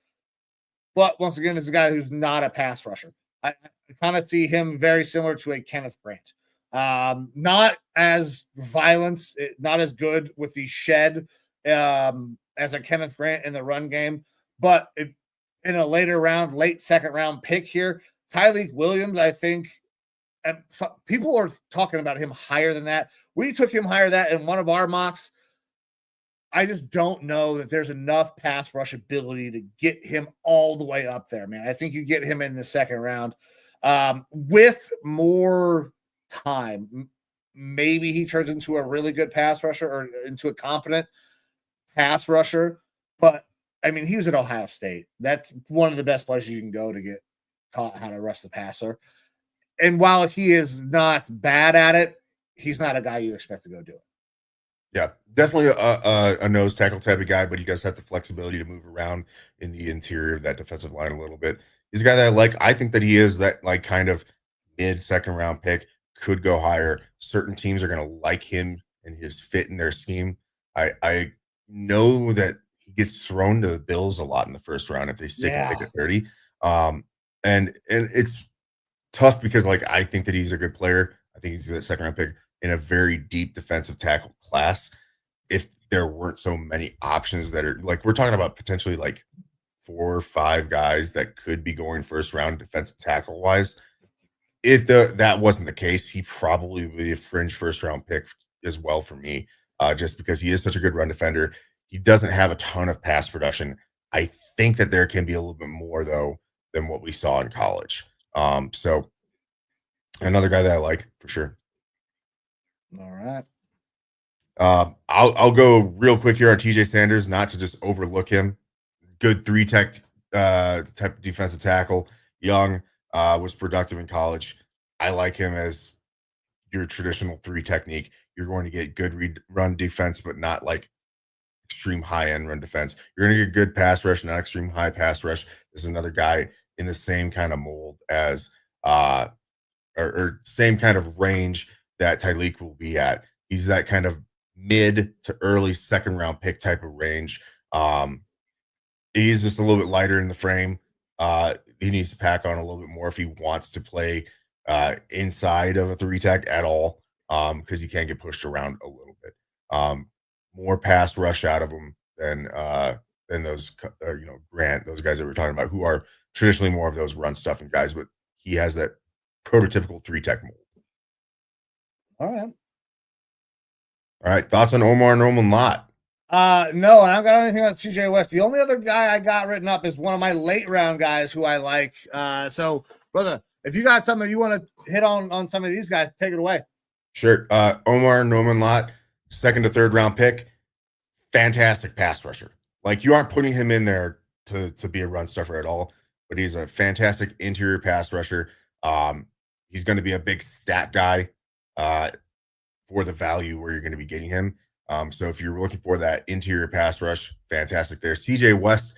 But once again, this is a guy who's not a pass rusher. I kind of see him very similar to a Kenneth Grant. Not as violent, not as good with the shed as a Kenneth Grant in the run game. But in a later round, late second round pick here, Tyleik Williams, I think, and people are talking about him higher than that. We took him higher than that in one of our mocks. I just don't know that there's enough pass rush ability to get him all the way up there, man. I think you get him in the second round with more time. Maybe he turns into a really good pass rusher or into a competent pass rusher. But I mean, he was at Ohio State. That's one of the best places you can go to get taught how to rush the passer. And while he is not bad at it, he's not a guy you expect to go do it. Yeah, definitely a nose tackle type of guy, but he does have the flexibility to move around in the interior of that defensive line a little bit. He's a guy that I like. I think that he is that like kind of mid second round pick, could go higher. Certain teams are going to like him and his fit in their scheme. I know that he gets thrown to the Bills a lot in the first round if they stick him pick at 30. And it's tough because like I think that he's a good player. I think he's a second round pick in a very deep defensive tackle class. If there weren't so many options that are like, we're talking about potentially like 4 or 5 guys that could be going first round defensive tackle wise. If that wasn't the case, he probably would be a fringe first round pick as well for me, just because he is such a good run defender. He doesn't have a ton of pass production. I think that there can be a little bit more though than what we saw in college. So another guy that I like for sure. All right. I'll go real quick here on TJ Sanders, not to just overlook him. Good 3-tech type of defensive tackle. Young, was productive in college. I like him as your traditional 3 technique. You're going to get good run defense, but not like extreme high end run defense. You're going to get good pass rush, not extreme high pass rush. This is another guy in the same kind of mold as or same kind of range that Tyreek will be at. He's that kind of mid to early second round pick type of range. He's just a little bit lighter in the frame. He needs to pack on a little bit more if he wants to play inside of a 3-tech at all, because he can get pushed around a little bit. More pass rush out of him than those, Grant, those guys that we're talking about, who are traditionally more of those run stuffing guys, but he has that prototypical 3-tech mold. All right. All right. Thoughts on Omar Norman Lott? No, I don't got anything about CJ West. The only other guy I got written up is one of my late round guys who I like. So, brother, if you got something you want to hit on some of these guys, take it away. Sure. Omar Norman Lott, second to third round pick, fantastic pass rusher. Like, you aren't putting him in there to be a run stuffer at all, but he's a fantastic interior pass rusher. He's going to be a big stat guy for the value where you're going to be getting him. So if you're looking for that interior pass rush, fantastic there. CJ West,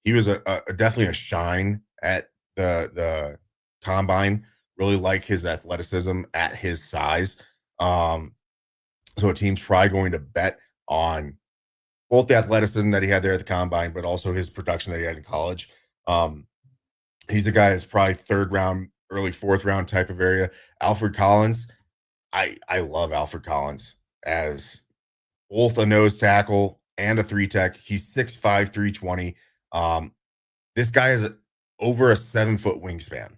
he was definitely a shine at the combine. Really like his athleticism at his size. So a team's probably going to bet on both the athleticism that he had there at the combine, but also his production that he had in college. He's a guy that's probably third round, early fourth round type of area. Alfred Collins, I love Alfred Collins as both a nose tackle and a 3-tech. He's 6'5", 320. This guy has over a 7-foot wingspan.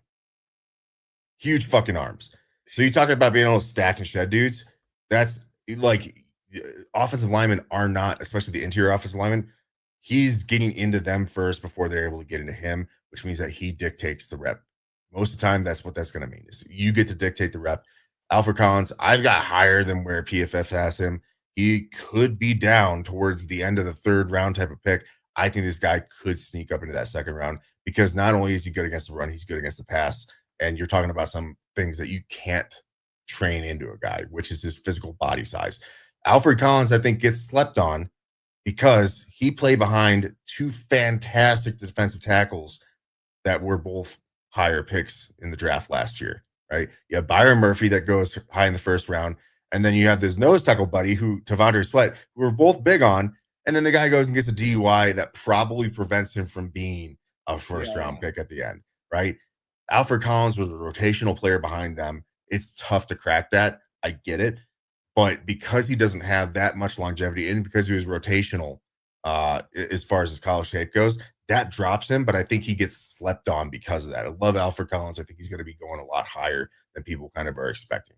Huge fucking arms. So you talk about being able to stack and shed dudes. That's like, offensive linemen are not, especially the interior offensive linemen, he's getting into them first before they're able to get into him, which means that he dictates the rep. Most of the time, that's what that's going to mean, is you get to dictate the rep. Alfred Collins, I've got higher than where PFF has him. He could be down towards the end of the third round type of pick. I think this guy could sneak up into that second round, because not only is he good against the run, he's good against the pass. And you're talking about some things that you can't train into a guy, which is his physical body size. Alfred Collins, I think, gets slept on because he played behind 2 fantastic defensive tackles that were both higher picks in the draft last year, right? You have Byron Murphy that goes high in the first round, and then you have this nose tackle buddy, Tavondre Sweat, who we're both big on, and then the guy goes and gets a DUI that probably prevents him from being a first-round pick at the end, right? Alfred Collins was a rotational player behind them. It's tough to crack that. I get it. But because he doesn't have that much longevity, and because he was rotational as far as his college shape goes, that drops him. But I think he gets slept on because of that. I love Alfred Collins. I think he's going to be going a lot higher than people kind of are expecting.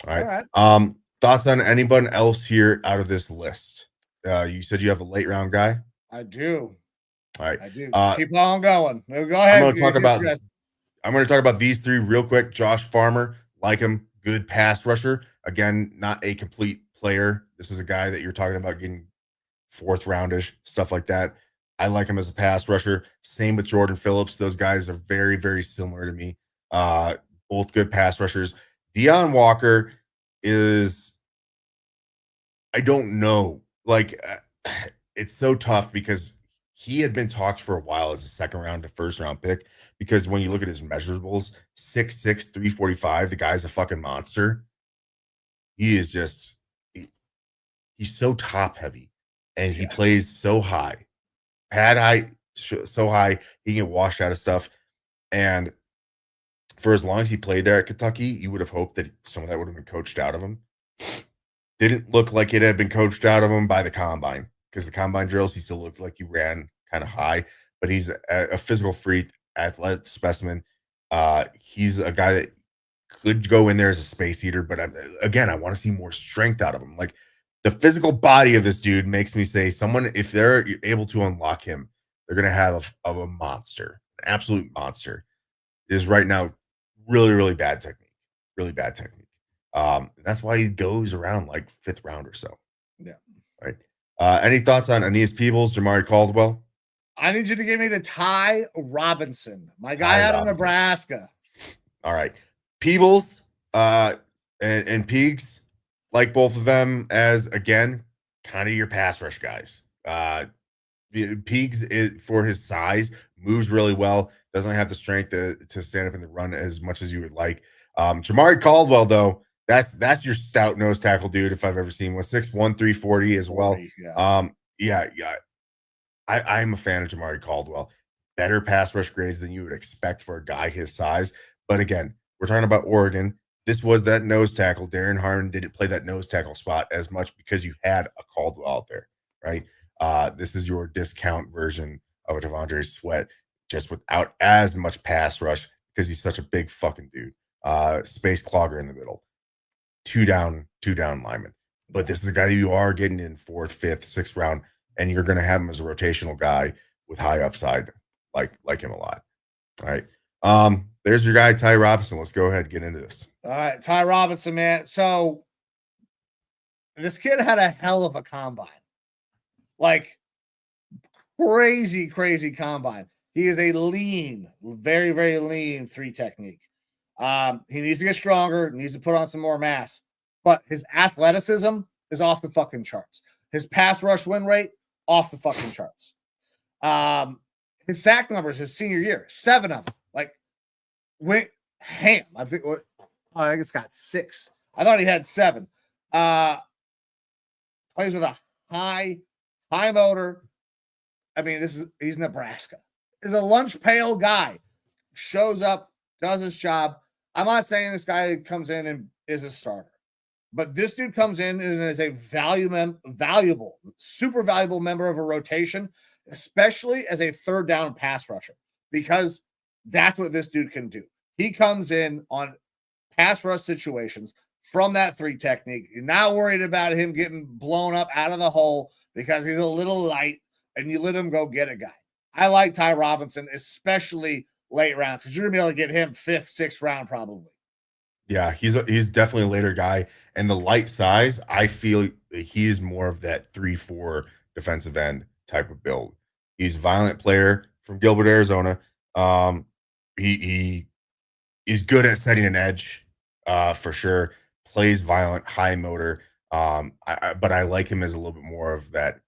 All right. Thoughts on anybody else here out of this list You said you have a late round guy. I do. All right. I do. Keep on going. Go ahead. I'm going to talk about these three real quick. Josh Farmer, like him, good pass rusher. Again, not a complete player. This is a guy that you're talking about getting fourth roundish, stuff like that. I like him as a pass rusher. Same with Jordan Phillips. Those guys are very, very similar to me. Both good pass rushers. Deion Walker is, I don't know. Like, it's so tough because he had been talked for a while as a second round to first round pick. Because when you look at his measurables, 6'6", 345, the guy's a fucking monster. He is just, he's so top heavy and he plays so high. Pad height so high, he can get washed out of stuff. And for as long as he played there at Kentucky, you would have hoped that some of that would have been coached out of him. Didn't look like it had been coached out of him by the combine, because the combine drills, he still looked like he ran kind of high, but he's a physical freak, athletic specimen. He's a guy that could go in there as a space eater, but I want to see more strength out of him. Like, the physical body of this dude makes me say someone, if they're able to unlock him, they're going to have a monster, an absolute monster. It is right now really, really bad technique, really bad technique. That's why he goes around like fifth round or so. Yeah. Right. Any thoughts on Aeneas Peebles, Jamari Caldwell? I need you to give me the Ty Robinson, my guy out of Nebraska. All right. Peebles and Peegs, like both of them as, again, kind of your pass rush guys. Peegs, for his size, moves really well, doesn't have the strength to stand up in the run as much as you would like. Jamari Caldwell, though, that's your stout nose tackle dude, if I've ever seen one. 6'1", 340 as well. Yeah. I'm a fan of Jamari Caldwell. Better pass rush grades than you would expect for a guy his size. But again, we're talking about Oregon. This was that nose tackle. Darren Harmon didn't play that nose tackle spot as much because you had a Caldwell out there, right? This is your discount version of a Devondre Sweat, just without as much pass rush because he's such a big fucking dude. Space clogger in the middle. Two down lineman. But this is a guy that you are getting in fourth, fifth, sixth round, and you're going to have him as a rotational guy with high upside, like him a lot. All right. There's your guy, Ty Robinson. Let's go ahead and get into this. All right, Ty Robinson, man. So this kid had a hell of a combine. Like, crazy combine. He is a lean, very, very lean 3 technique. He needs to get stronger, needs to put on some more mass, but his athleticism is off the fucking charts. His pass rush win rate, off the fucking charts. His sack numbers his senior year, 7 of them. Like, went ham. I think it's got 6. I thought he had 7. Plays with a high motor. I mean, he's Nebraska. He's a lunch pail guy. Shows up, does his job. I'm not saying this guy comes in and is a starter, but this dude comes in and is a valuable, super valuable member of a rotation, especially as a third down pass rusher, because that's what this dude can do. He comes in on pass rush situations from that 3 technique. You're not worried about him getting blown up out of the hole because he's a little light, and you let him go get a guy. I like Ty Robinson, especially late rounds, because you're going to be able to get him 5th, 6th round probably. Yeah, he's definitely a later guy. And the light size, I feel he is more of that 3-4 defensive end type of build. He's a violent player from Gilbert, Arizona. He is good at setting an edge, for sure. Plays violent, high motor. But I like him as a little bit more of that,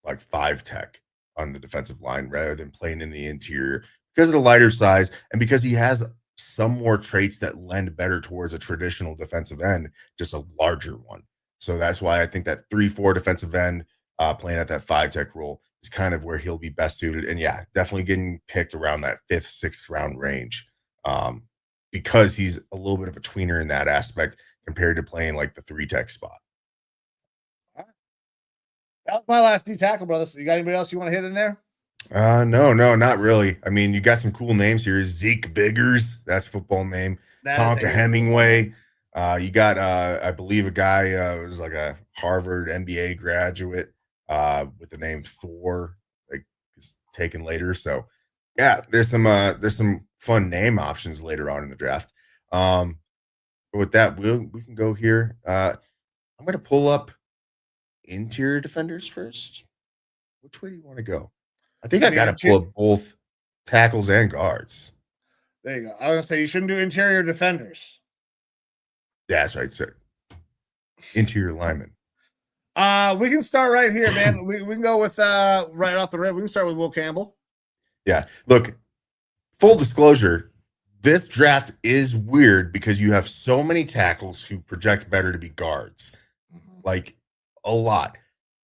like, 5 tech on the defensive line rather than playing in the interior because of the lighter size and because he has some more traits that lend better towards a traditional defensive end, just a larger one. So that's why I think that 3-4 defensive end, playing at that 5 tech role, is kind of where he'll be best suited. And yeah, definitely getting picked around that 5th, 6th round range, because he's a little bit of a tweener in that aspect compared to playing like the 3 tech spot. That was my last D tackle, brother. So you got anybody else you want to hit in there? No, not really. I mean, you got some cool names here. Zeke Biggers, that's a football name. Tonka Hemingway. You got, I believe, a guy was like a Harvard MBA graduate. with the name Thor, like is taken later. So yeah, there's some fun name options later on in the draft. But with that, we can go here. I'm gonna pull up interior defenders first. Which way do you want to go? I think I got to pull up both tackles and guards. There you go. I was gonna say you shouldn't do interior defenders. Yeah, that's right, sir. Interior lineman. We can start right here, man. we can go with right off the rip. We can start with Will Campbell. Yeah. Look, full disclosure, this draft is weird because you have so many tackles who project better to be guards. Like a lot.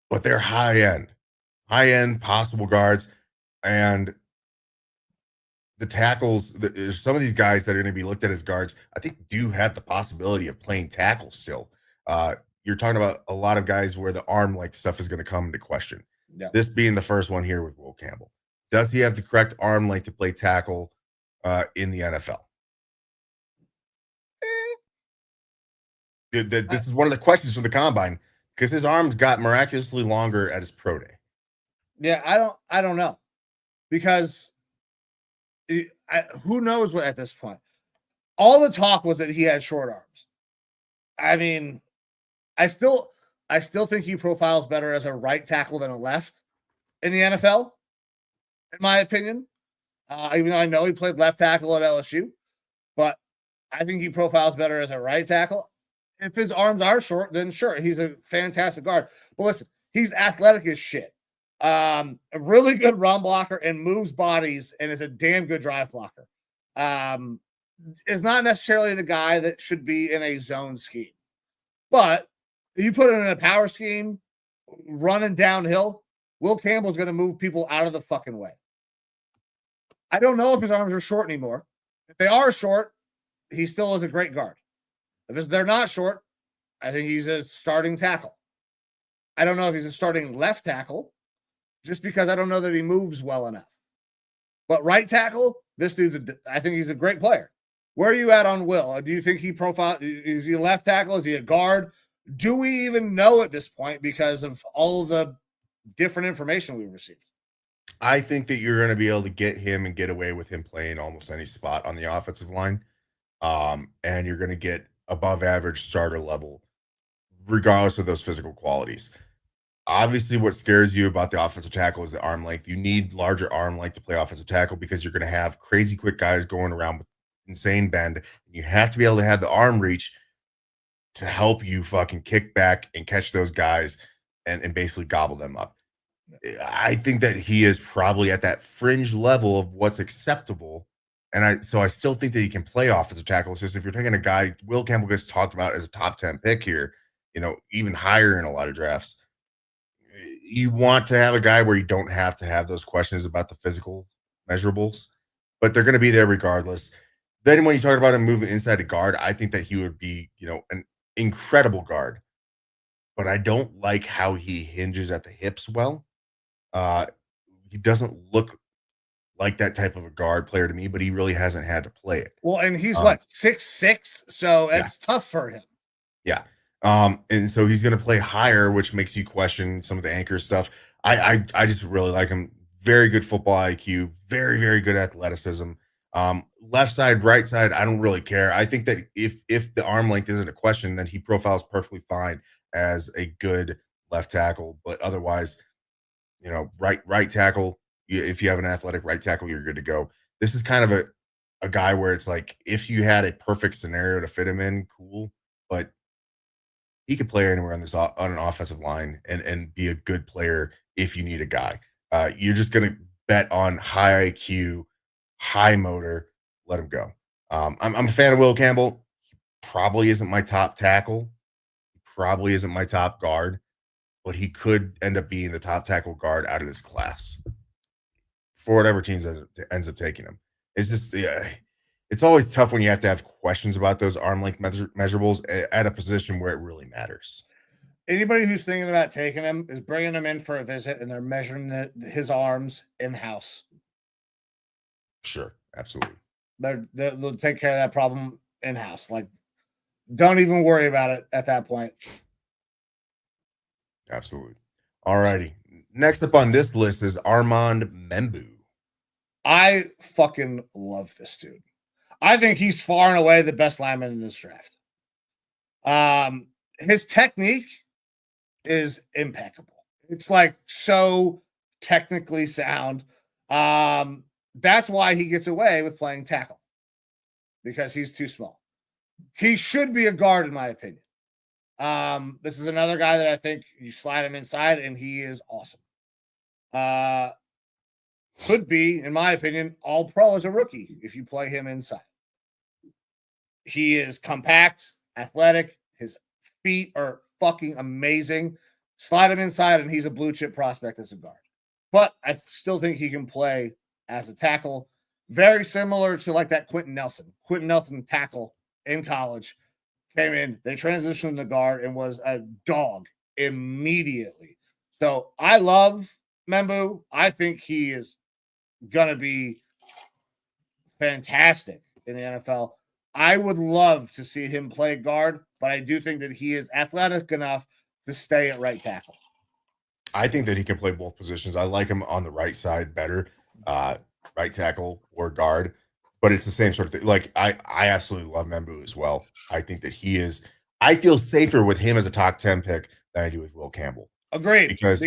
But they're high end possible guards. And the tackles, some of these guys that are going to be looked at as guards, I think do have the possibility of playing tackle still. You're talking about a lot of guys where the arm length stuff is going to come into question. Yeah. This being the first one here with Will Campbell. Does he have the correct arm length to play tackle in the NFL? This is one of the questions from the combine because his arms got miraculously longer at his pro day. Yeah, I don't know because who knows what at this point. All the talk was that he had short arms. I mean, I still think he profiles better as a right tackle than a left in the NFL, in my opinion. Even though I know he played left tackle at LSU, but I think he profiles better as a right tackle. If his arms are short, then sure, he's a fantastic guard. But listen, he's athletic as shit. A really good run blocker and moves bodies and is a damn good drive blocker. Is not necessarily the guy that should be in a zone scheme. But if you put him in a power scheme, running downhill, Will Campbell's going to move people out of the fucking way. I don't know if his arms are short anymore. If they are short, he still is a great guard. If they're not short, I think he's a starting tackle. I don't know if he's a starting left tackle, just because I don't know that he moves well enough. But right tackle, this dude's, I think he's a great player. Where are you at on Will? Do you think is he a left tackle? Is he a guard? Do we even know at this point because of all of the different information we've received? I think that you're going to be able to get him and get away with him playing almost any spot on the offensive line. And you're going to get above average starter level, regardless of those physical qualities. Obviously, what scares you about the offensive tackle is the arm length. You need larger arm length to play offensive tackle because you're going to have crazy quick guys going around with insane bend. You have to be able to have the arm reach to help you fucking kick back and catch those guys and basically gobble them up. I think that he is probably at that fringe level of what's acceptable. And I still think that he can play offensive tackle. It's just if you're taking a guy, Will Campbell gets talked about as a top 10 pick here, even higher in a lot of drafts. You want to have a guy where you don't have to have those questions about the physical measurables, but they're going to be there regardless. Then when you talk about him moving inside a guard, I think that he would be, an incredible guard, but I don't like how he hinges at the hips well. He doesn't look like that type of a guard player to me, but he really hasn't had to play it. Well, and he's what, 6'6", so it's tough for him. Yeah. And so he's going to play higher, which makes you question some of the anchor stuff. I just really like him. Very good football IQ, very, very good athleticism. Left side, right side, I don't really care. I think that if the arm length isn't a question, then he profiles perfectly fine as a good left tackle. But otherwise, right tackle, if you have an athletic right tackle, you're good to go. This is kind of a guy where it's like, if you had a perfect scenario to fit him in, cool. But he could play anywhere on an offensive line and be a good player if you need a guy. You're just going to bet on high IQ, high motor, let him go. I'm a fan of Will Campbell. He probably isn't my top tackle. He probably isn't my top guard, but he could end up being the top tackle guard out of this class for whatever teams ends up taking him. It's just, it's always tough when you have to have questions about those arm length measurables at a position where it really matters. Anybody who's thinking about taking him is bringing him in for a visit, and they're measuring his arms in-house. Sure, absolutely. They'll take care of that problem in-house. Like, don't even worry about it at that point. Absolutely. All righty. Next up on this list is Armand Membu. I fucking love this dude. I think he's far and away the best lineman in this draft. His technique is impeccable. It's like so technically sound. That's why he gets away with playing tackle, because he's too small. He should be a guard, in my opinion. This is another guy that I think you slide him inside and he is awesome. Could be, in my opinion, all pro as a rookie if you play him inside. He is compact, athletic. His feet are fucking amazing. Slide him inside and he's a blue chip prospect as a guard. But I still think he can play as a tackle. Very similar to like that Quentin Nelson. Quentin Nelson tackle in college. Came in, they transitioned to guard and was a dog immediately. So I love Membu. I think he is going to be fantastic in the NFL. I would love to see him play guard, but I do think that he is athletic enough to stay at right tackle. I think that he can play both positions. I like him on the right side better, right tackle or guard. But it's the same sort of thing. Like I absolutely love Membu as well. I think that he is. I feel safer with him as a top 10 pick than I do with Will Campbell. Agreed. Because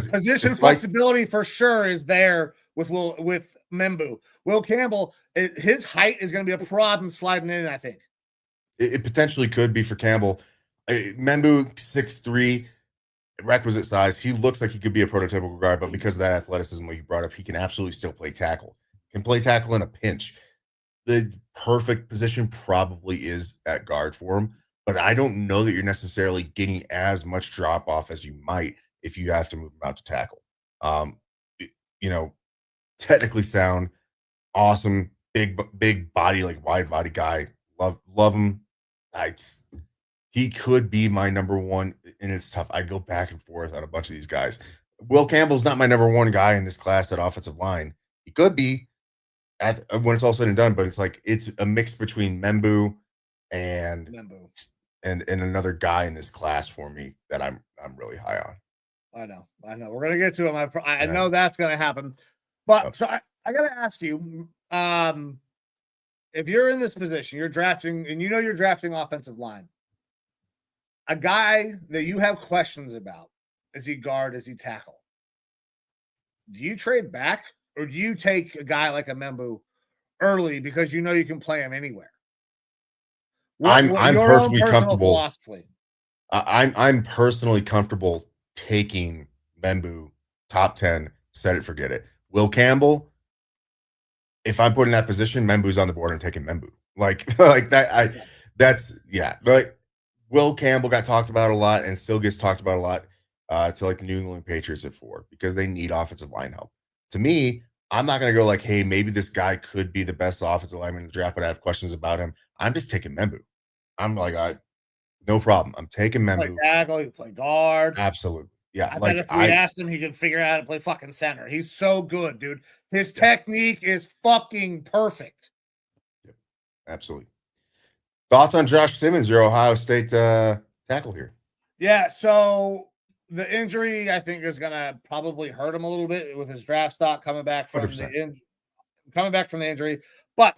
position flexibility for sure is there with Membu. Will Campbell, his height is going to be a problem sliding in. I think it potentially could be for Campbell. Membu 6'3", requisite size. He looks like he could be a prototypical guard, but because of that athleticism that you brought up, he can absolutely still play tackle. Can play tackle in a pinch. The perfect position probably is at guard for him, but I don't know that you're necessarily getting as much drop off as you might if you have to move him out to tackle. Technically sound, awesome, big body, like wide body guy. Love him. He could be my number one, and it's tough. I go back and forth on a bunch of these guys. Will Campbell's not my number one guy in this class at offensive line. He could be when it's all said and done, but it's a mix between Membu and another guy in this class for me that I'm really high on. I know. We're gonna get to him. I know that's gonna happen, but so I gotta ask you, if you're in this position, you're drafting, and you're drafting offensive line, a guy that you have questions about, is he guard, is he tackle? Do you trade back? Or do you take a guy like a Membu early because you can play him anywhere? I'm personally comfortable. Philosophy? I'm personally comfortable taking Membu top 10. Set it, forget it. Will Campbell, if I'm put in that position, Membu's on the board and taking Membu. Like that. Like Will Campbell got talked about a lot and still gets talked about a lot to like the New England Patriots at 4 because they need offensive line help. To me, I'm not going to go like, hey, maybe this guy could be the best offensive lineman in the draft, but I have questions about him. I'm just taking Membu. I'm like, no problem. I'm taking Membu. Play tackle, you play guard. Absolutely. Yeah. I bet if we asked him, he could figure out how to play fucking center. He's so good, dude. His technique is fucking perfect. Yep. Absolutely. Thoughts on Josh Simmons, your Ohio State tackle here? Yeah, so the injury, I think, is going to probably hurt him a little bit with his draft stock coming back from the injury. But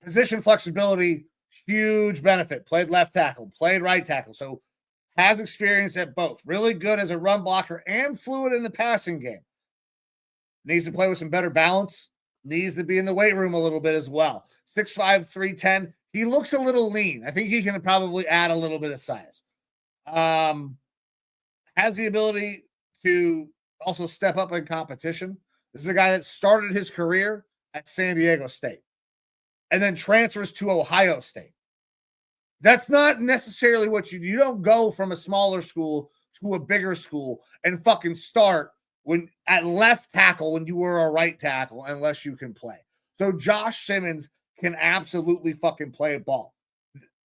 position flexibility, huge benefit. Played left tackle, played right tackle. So has experience at both. Really good as a run blocker and fluid in the passing game. Needs to play with some better balance. Needs to be in the weight room a little bit as well. 6'5", 310. He looks a little lean. I think he can probably add a little bit of size. Has the ability to also step up in competition. This is a guy that started his career at San Diego State and then transfers to Ohio State. That's not necessarily what you don't go from a smaller school to a bigger school and fucking start when at left tackle when you were a right tackle unless you can play. So Josh Simmons can absolutely fucking play ball.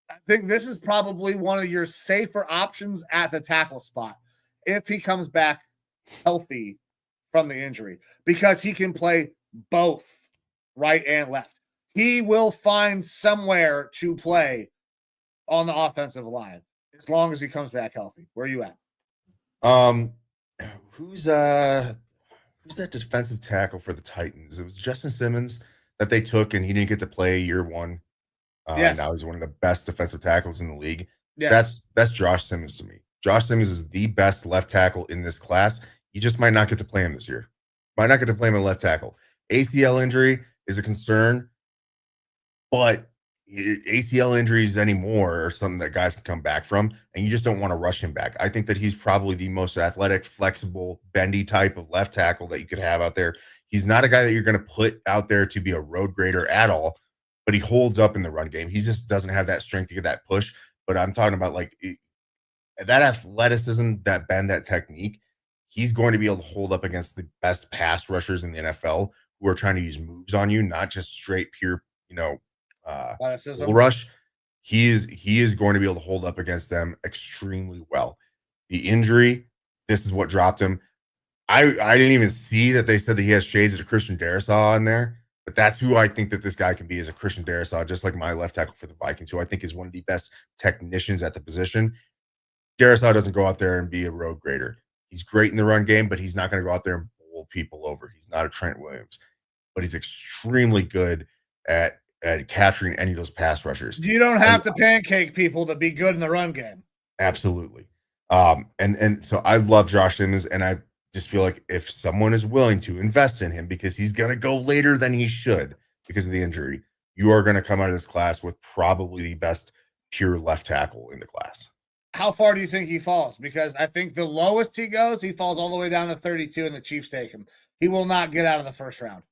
I think this is probably one of your safer options at the tackle spot if he comes back healthy from the injury, because he can play both right and left. He will find somewhere to play on the offensive line as long as he comes back healthy. Where are you at? who's that defensive tackle for the Titans? It was Justin Simmons that they took, and he didn't get to play year one. Yes. Now he's one of the best defensive tackles in the league. Yes. That's Josh Simmons to me. Josh Simmons is the best left tackle in this class. You just might not get to play him this year. Might not get to play him at left tackle. ACL injury is a concern, but ACL injuries anymore are something that guys can come back from, and you just don't want to rush him back. I think that he's probably the most athletic, flexible, bendy type of left tackle that you could have out there. He's not a guy that you're going to put out there to be a road grader at all, but he holds up in the run game. He just doesn't have that strength to get that push. But I'm talking about like that athleticism, that bend, that technique. He's going to be able to hold up against the best pass rushers in the NFL who are trying to use moves on you, not just straight pure, Athleticism. rush. He is going to be able to hold up against them extremely well. The injury, this is what dropped him. I didn't even see that they said that he has shades of Christian Darrisaw in there, but that's who I think that this guy can be, is a Christian Darrisaw, just like my left tackle for the Vikings, who I think is one of the best technicians at the position. Darrisaw doesn't go out there and be a road grader. He's great in the run game, but he's not going to go out there and bowl people over. He's not a Trent Williams, but he's extremely good at capturing any of those pass rushers. You don't have to pancake people to be good in the run game. Absolutely. And so I love Josh Simmons, and I just feel like if someone is willing to invest in him, because he's going to go later than he should because of the injury, you are going to come out of this class with probably the best pure left tackle in the class. How far do you think he falls? Because I think the lowest he goes, he falls all the way down to 32, and the Chiefs take him. He will not get out of the first round.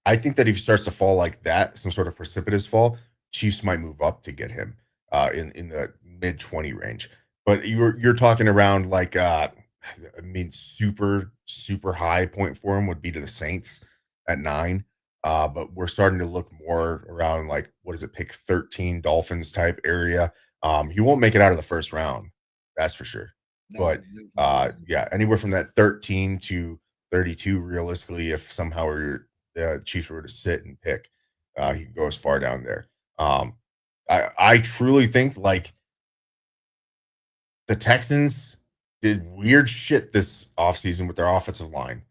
I think that if he starts to fall like that, some sort of precipitous fall, Chiefs might move up to get him in the mid 20 range. But you're talking around like super high point for him would be to the Saints at 9. But we're starting to look more around like, what is it, pick 13 Dolphins type area. He won't make it out of the first round, that's for sure. But yeah, anywhere from that 13 to 32, realistically, if somehow the Chiefs were to sit and pick, he could go as far down there. I truly think like the Texans did weird shit this offseason with their offensive line.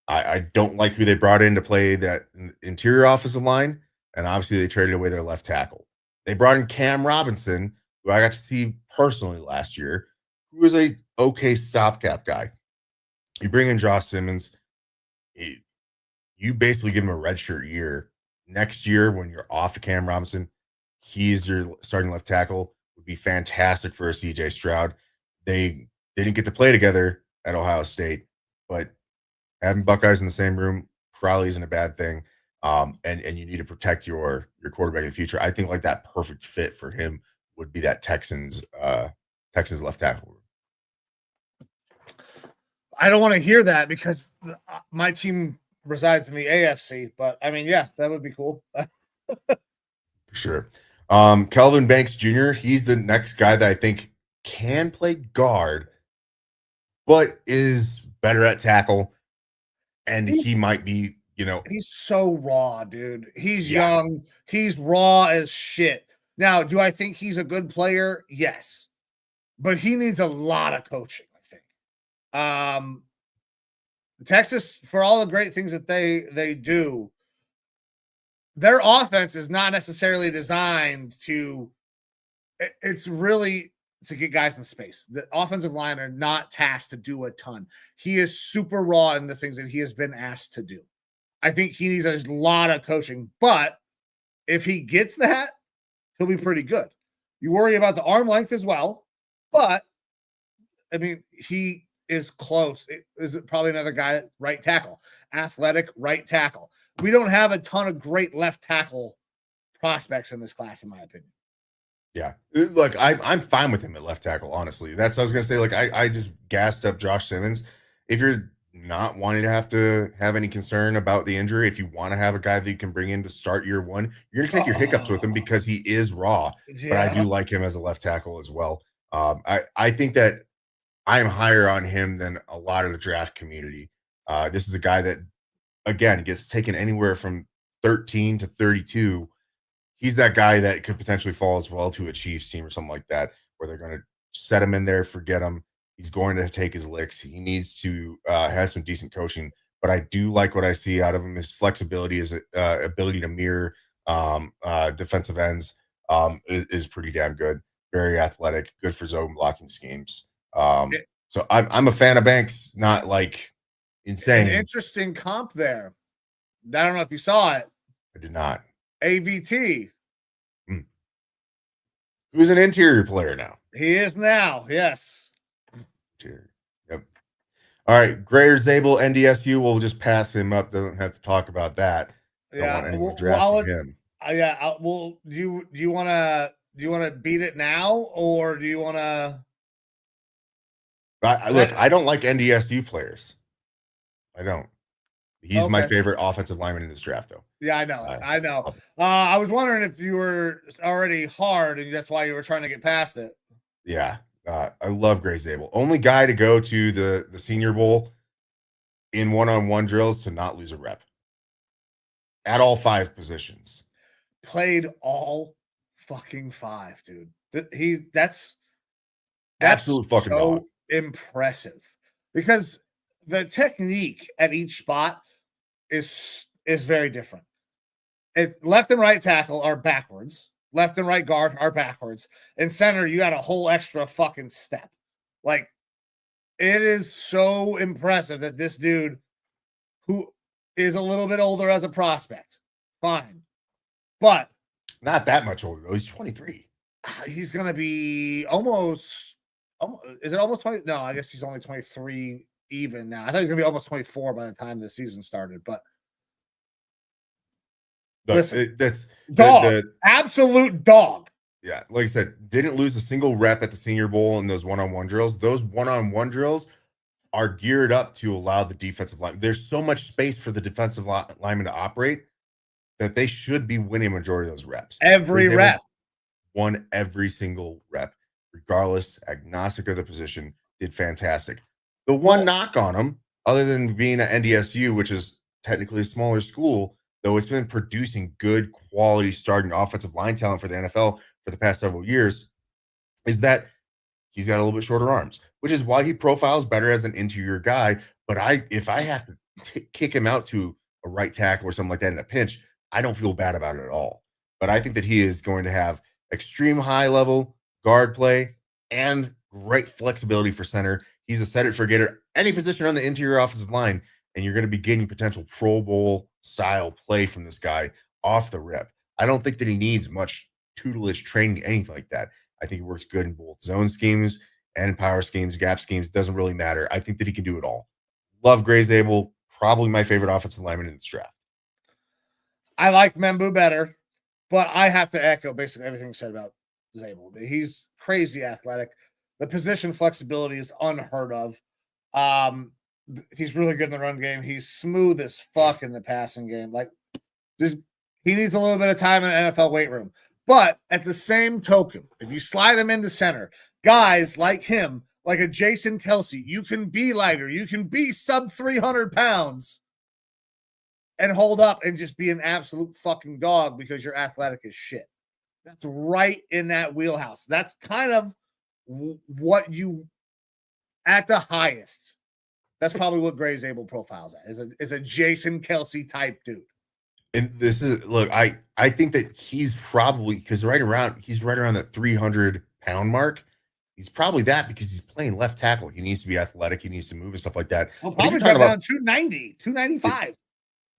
I don't like who they brought in to play that interior offensive line, and obviously they traded away their left tackle. They brought in Cam Robinson, who I got to see personally last year, who was a okay stopgap guy. You bring in Josh Simmons, you basically give him a redshirt year. Next year, when you're off of Cam Robinson, he's your starting left tackle. Would be fantastic for a CJ Stroud. They didn't get to play together at Ohio State, but having Buckeyes in the same room probably isn't a bad thing. And you need to protect your quarterback in the future. I think like that perfect fit for him would be that Texans left tackle. I don't want to hear that because my team resides in the AFC, but I mean, yeah, that would be cool. For sure. Kelvin Banks Jr., he's the next guy that I think can play guard, but is better at tackle. And he might be, he's so raw, dude. He's young. He's raw as shit. Now, do I think he's a good player? Yes. But he needs a lot of coaching, I think. Texas, for all the great things that they do, their offense is not necessarily designed to, it's really to get guys in space. The offensive line are not tasked to do a ton. He is super raw in the things that he has been asked to do. I think he needs a lot of coaching, but if he gets that, he'll be pretty good. You worry about the arm length as well, but I mean, he is close. Is probably another guy, right tackle, athletic right tackle. We don't have a ton of great left tackle prospects in this class, in my opinion. Yeah, look, I'm fine with him at left tackle. Honestly, that's what I was gonna say. Like, I just gassed up Josh Simmons. If you're not wanting to have any concern about the injury, if you want to have a guy that you can bring in to start year one, you're gonna take your hiccups with him because he is raw. Yeah. But I do like him as a left tackle as well. I think that I'm higher on him than a lot of the draft community. This is a guy that, again, gets taken anywhere from 13 to 32. He's that guy that could potentially fall as well to a Chiefs team or something like that, where they're going to set him in there, forget him, He's going to take his licks. He needs to have some decent coaching. But I do like what I see out of him. His flexibility, his ability to mirror defensive ends is pretty damn good. Very athletic, good for zone blocking schemes. So I'm a fan of Banks, not like insane. An interesting comp there. I don't know if you saw it. I did not. AVT. Who's an interior player now? He is now, yes. Yep. All right, Grayer Zabel, NDSU. We'll just pass him up. Doesn't have to talk about that. Don't want anyone drafting him. Do you want to beat it now, or do you want to? Look, I don't like NDSU players. I don't. He's my favorite offensive lineman in this draft, though. Yeah, I know. I was wondering if you were already hard, and that's why you were trying to get past it. Yeah, I love Grayer Zabel. Only guy to go to the Senior Bowl in one-on-one drills to not lose a rep at all 5 positions. Played all fucking 5, dude. That's absolute fucking so dog. Impressive, because the technique at each spot is very different. Left and right tackle are backwards. Left and right guard are backwards. In center, you got a whole extra fucking step. Like, it is so impressive that this dude, who is a little bit older as a prospect, fine, but not that much older though. He's 23. He's gonna be almost. Is it almost 20? No, I guess he's only 23 even now. I thought he was gonna be almost 24 by the time the season started, but. Listen, that's dog, absolute dog. Yeah, like I said, didn't lose a single rep at the Senior Bowl in those one-on-one drills. Those one-on-one drills are geared up to allow the defensive line. There's so much space for the defensive lineman to operate that they should be winning a majority of those reps. Every rep. Won every single rep, regardless, agnostic of the position, did fantastic. The one knock on them, other than being at NDSU, which is technically a smaller school, though it's been producing good quality starting offensive line talent for the NFL for the past several years, is that he's got a little bit shorter arms, which is why he profiles better as an interior guy. But if I have to kick him out to a right tackle or something like that in a pinch, I don't feel bad about it at all. But I think that he is going to have extreme high level guard play and great flexibility for center. He's a set it forget it any position on the interior offensive line, and you're going to be getting potential Pro Bowl style play from this guy off the rip. I don't think that he needs much tutelage training, anything like that. I think he works good in both zone schemes and power schemes, gap schemes. It doesn't really matter. I think that he can do it all. Love Grayer Zabel, probably my favorite offensive lineman in this draft. I like Membu better, but I have to echo basically everything said about Zabel. He's crazy athletic. The position flexibility is unheard of. He's really good in the run game. He's smooth as fuck in the passing game. Like, he needs a little bit of time in the NFL weight room. But at the same token, if you slide him into center, guys like him, like a Jason Kelsey, you can be lighter. You can be sub 300 pounds and hold up and just be an absolute fucking dog because you're athletic as shit. That's right in that wheelhouse. That's kind of what you, at the highest, that's probably what Grayer Zabel profiles at, is a Jason Kelsey type dude. And this is, look, I think that he's probably, because he's right around that 300-pound mark. He's probably that because he's playing left tackle. He needs to be athletic. He needs to move and stuff like that. Well, probably drop down 290, 295.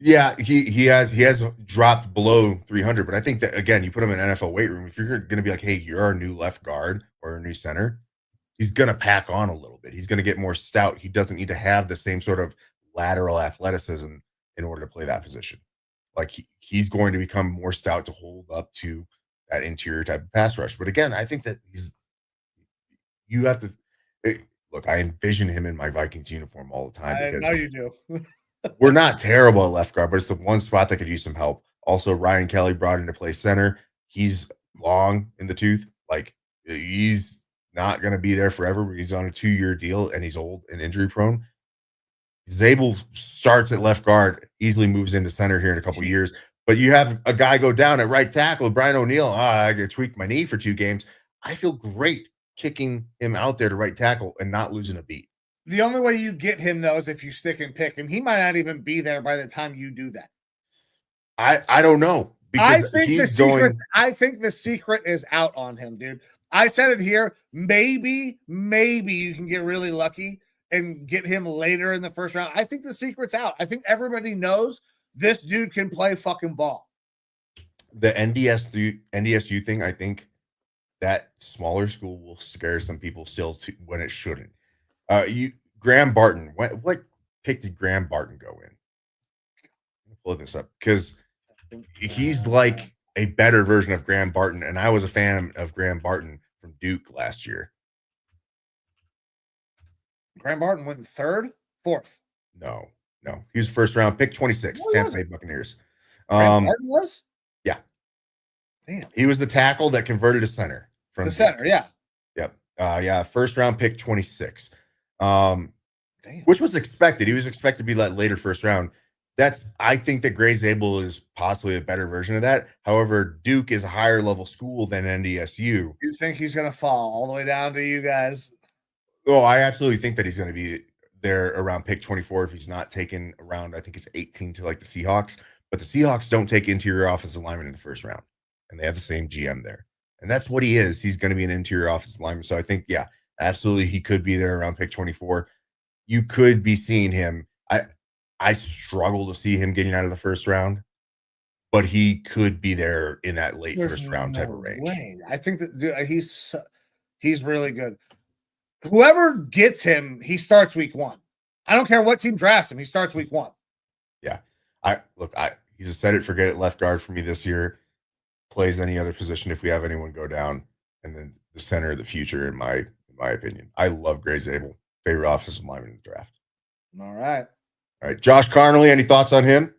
Yeah, he has dropped below 300, but I think that, again, you put him in an NFL weight room, if you're going to be like, hey, you're our new left guard or a new center, he's going to pack on a little bit. He's going to get more stout. He doesn't need to have the same sort of lateral athleticism in order to play that position. Like, he's going to become more stout to hold up to that interior type of pass rush. But again, I think that you have to look, I envision him in my Vikings uniform all the time. I know you do. We're not terrible at left guard, but it's the one spot that could use some help. Also, Ryan Kelly brought into play center. He's long in the tooth. Like, he's not going to be there forever. He's on a 2-year deal, and he's old and injury prone. Zabel starts at left guard, easily moves into center here in a couple of years. But you have a guy go down at right tackle, Brian O'Neill. I tweaked my knee for 2 games. I feel great kicking him out there to right tackle and not losing a beat. The only way you get him, though, is if you stick and pick, and he might not even be there by the time you do that. I don't know. I Because think the secret is out on him, dude. I said it here. Maybe you can get really lucky and get him later in the first round. I think the secret's out. I think everybody knows this dude can play fucking ball. The NDSU thing, I think that smaller school will scare some people still when it shouldn't. Graham Barton. What pick did Graham Barton go in? Pull this up because he's like a better version of Graham Barton, and I was a fan of Graham Barton from Duke last year. Graham Barton went fourth. No. He was first round pick 26, Tampa Bay Buccaneers. Graham Barton was? Yeah. Damn. He was the tackle that converted to center. From the center, yeah. Yep. First round pick 26. Which was expected. He was expected to be that later first round. I think that Gray Zabel is possibly a better version of that. However, Duke is a higher level school than NDSU. You think he's going to fall all the way down to you guys? Oh, I absolutely think that he's going to be there around pick 24 if he's not taken around, I think it's 18 to like the Seahawks. But the Seahawks don't take interior offensive lineman in the first round, and they have the same GM there. And that's what he is. He's going to be an interior offensive lineman. So I think, yeah, absolutely he could be there around pick 24. You could be seeing him. I struggle to see him getting out of the first round, but he could be there in that late first round type of range. I think that dude, he's really good. Whoever gets him, he starts week 1. I don't care what team drafts him. He starts week 1. Yeah. He's a set it, forget it left guard for me this year. Plays any other position if we have anyone go down, and then the center of the future, in my opinion. I love Gray Zabel. Favorite offensive lineman in the draft. All right. Josh Carnley, any thoughts on him?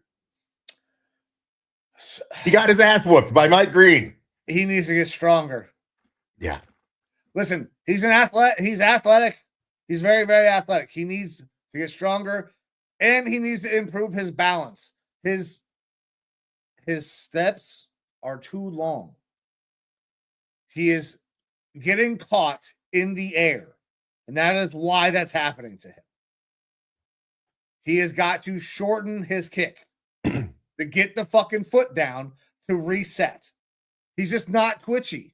He got his ass whooped by Mike Green. He needs to get stronger. Yeah. Listen, he's an athlete. He's athletic. He's very, very athletic. He needs to get stronger, and he needs to improve his balance. His steps are too long. He is getting caught in the air, and that is why that's happening to him. He has got to shorten his kick to get the fucking foot down to reset. He's just not twitchy.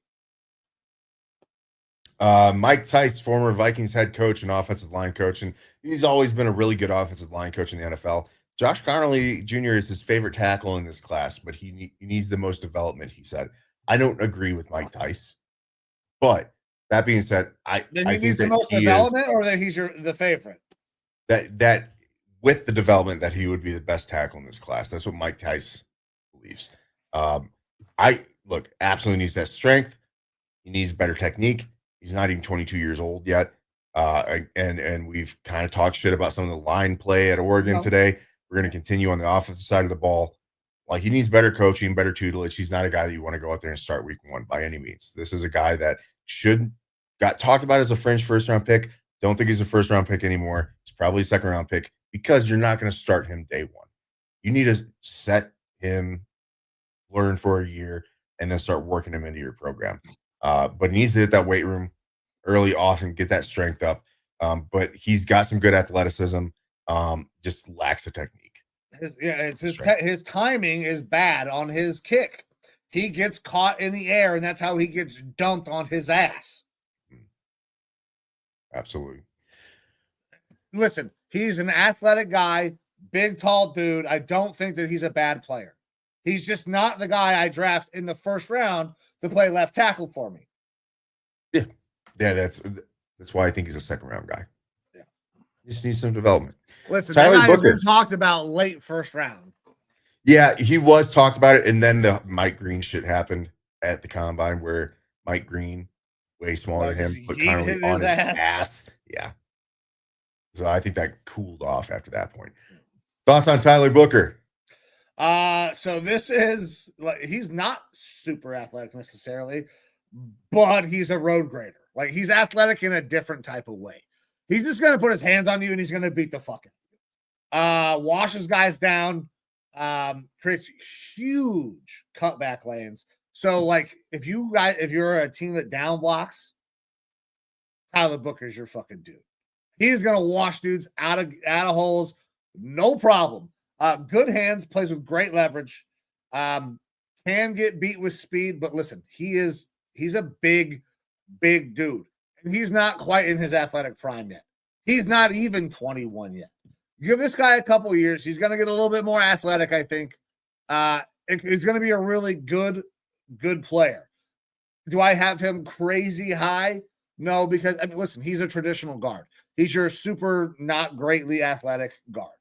Mike Tice, former Vikings head coach and offensive line coach, and he's always been a really good offensive line coach in the NFL. Josh Carnley Jr. is his favorite tackle in this class, but he needs the most development, he said. I don't agree with Mike Tice, but that being said, I think needs the most development, or that he's the favorite. That with the development that he would be the best tackle in this class. That's what Mike Tice believes. Absolutely needs that strength. He needs better technique. He's not even 22 years old yet. And we've kind of talked shit about some of the line play at Oregon today. We're going to continue on the offensive side of the ball. Like, he needs better coaching, better tutelage. He's not a guy that you want to go out there and start week 1 by any means. This is a guy that got talked about as a fringe first round pick. Don't think he's a first round pick anymore. He's probably a second round pick, because you're not going to start him day 1. You need to set him, learn for a year, and then start working him into your program. But he needs to hit that weight room early, often, get that strength up. But he's got some good athleticism, just lacks the technique. His timing is bad on his kick. He gets caught in the air, and that's how he gets dumped on his ass. Absolutely. Listen, he's an athletic guy, big, tall dude. I don't think that he's a bad player. He's just not the guy I draft in the first round to play left tackle for me. Yeah, that's why I think he's a second round guy. Yeah, he just needs some development. Listen, Tyler Booker has been talked about late first round. Yeah, he was talked about it, and then the Mike Green shit happened at the combine, where Mike Green, way smaller than him, put Carnley on his ass. Yeah. So I think that cooled off after that point. Thoughts on Tyler Booker? So this is like, he's not super athletic necessarily, but he's a road grader. Like, he's athletic in a different type of way. He's just gonna put his hands on you and he's gonna beat the fuck out. Washes guys down, creates huge cutback lanes. So, like, if you're a team that down blocks, Tyler Booker's your fucking dude. He's gonna wash dudes out of holes, no problem. Good hands, plays with great leverage. Can get beat with speed, but listen, he's a big dude, and he's not quite in his athletic prime yet. He's not even 21 yet. Give this guy a couple years, he's gonna get a little bit more athletic, I think. He's gonna be a really good player. Do I have him crazy high? No, because I mean, listen, he's a traditional guard. He's your super not greatly athletic guard.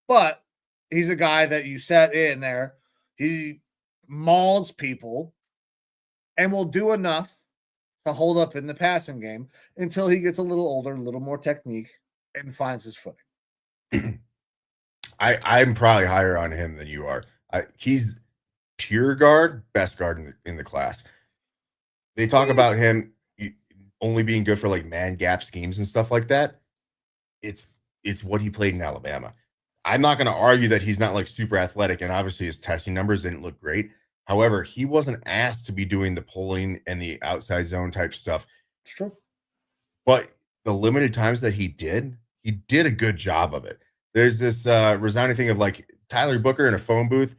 But he's a guy that you set in there. He mauls people and will do enough to hold up in the passing game until he gets a little older, a little more technique, and finds his footing. I'm probably higher on him than you are. He's pure guard, best guard in the class. They talk about him only being good for like man gap schemes and stuff like that. It's what he played in Alabama. I'm not going to argue that he's not like super athletic, and obviously his testing numbers didn't look great. However, he wasn't asked to be doing the pulling and the outside zone type stuff. It's true. But the limited times that he did a good job of it. There's this resounding thing of like Tyler Booker in a phone booth,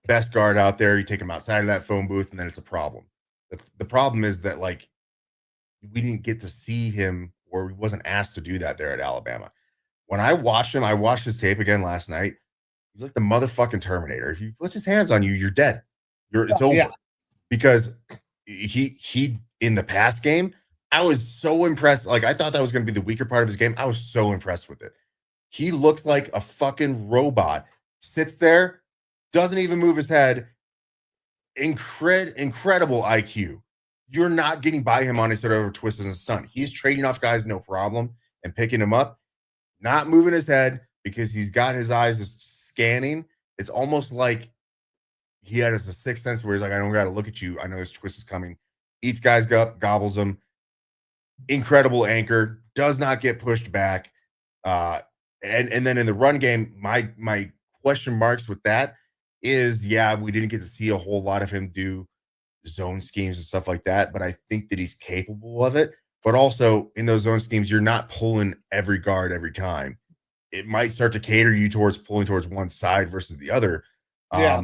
best guard out there. You take him outside of that phone booth, and then it's a problem. The problem is that like we didn't get to see him, or he wasn't asked to do that there at Alabama. When I watched him, I watched his tape again last night. He's like the motherfucking Terminator. If he puts his hands on you, you're dead. It's over. Yeah. Because he in the pass game, I was so impressed. Like I thought that was going to be the weaker part of his game. I was so impressed with it. He looks like a fucking robot. Sits there, doesn't even move his head. Incredible IQ. You're not getting by him on his sort of twist and a stunt. He's trading off guys, no problem, and picking him up, not moving his head because he's got his eyes just scanning. It's almost like he had a sixth sense where he's like, I don't got to look at you. I know this twist is coming. Eats guys up, gobbles them. Incredible anchor, does not get pushed back. And then in the run game, my question marks with that is, yeah, we didn't get to see a whole lot of him do zone schemes and stuff like that, but I think that he's capable of it. But also in those zone schemes, you're not pulling every guard every time. It might start to cater you towards pulling towards one side versus the other. Yeah.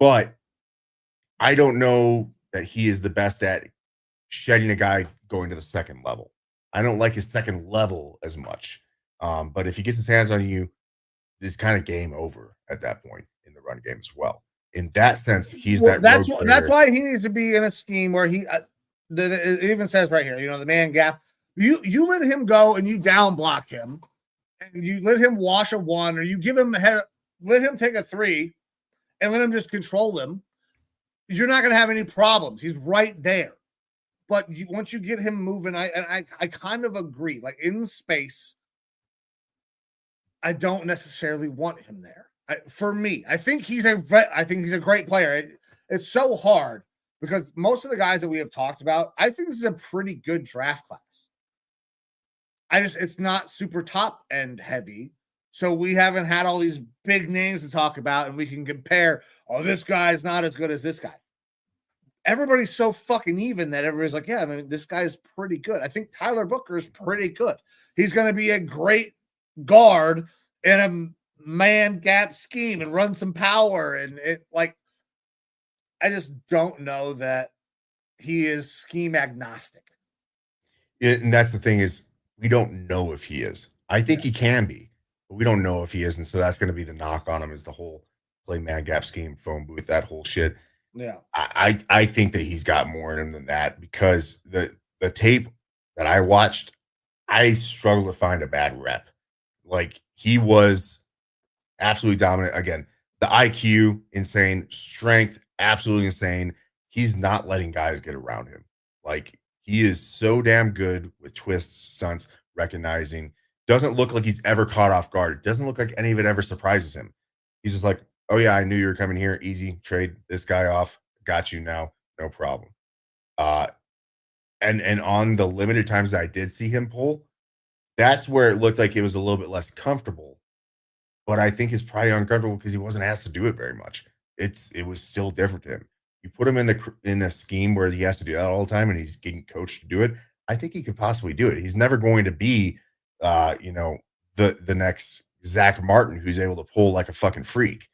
But I don't know that he is the best at shedding a guy going to the second level. I don't like his second level as much. But if he gets his hands on you, it's kind of game over at that point in the run game as well. In that sense, he's that's why he needs to be in a scheme where he it even says right here, the man gap. You let him go and you down block him, and you let him wash a one, or you give him let him take a three, and let him just control him. You're not going to have any problems. He's right there. But once you get him moving, I kind of agree. Like in space, I don't necessarily want him there. For me, I think he's a great player. It's so hard because most of the guys that we have talked about, I think this is a pretty good draft class. It's not super top end heavy. So we haven't had all these big names to talk about, and we can compare, this guy's not as good as this guy. Everybody's so fucking even that everybody's like, yeah, I mean, this guy's pretty good. I think Tyler Booker is pretty good. He's going to be a great guard in a man gap scheme and run some power. And I just don't know that he is scheme agnostic. And that's the thing is we don't know if he is. I think he can be, but we don't know if he is. And so that's going to be the knock on him is the whole play man gap scheme, phone booth, that whole shit. Yeah. I think that he's got more in him than that because the tape that I watched, I struggle to find a bad rep. Like he was absolutely dominant. Again, the IQ, insane. Strength, absolutely insane. He's not letting guys get around him. Like he is so damn good with twists, stunts, recognizing. Doesn't look like he's ever caught off guard. Doesn't look like any of it ever surprises him. He's just like, oh yeah, I knew you were coming here. Easy, trade this guy off. Got you now. No problem. And on the limited times that I did see him pull, that's where it looked like it was a little bit less comfortable. But I think it's probably uncomfortable because he wasn't asked to do it very much. It was still different to him. You put him in a scheme where he has to do that all the time and he's getting coached to do it. I think he could possibly do it. He's never going to be, the next Zach Martin who's able to pull like a fucking freak.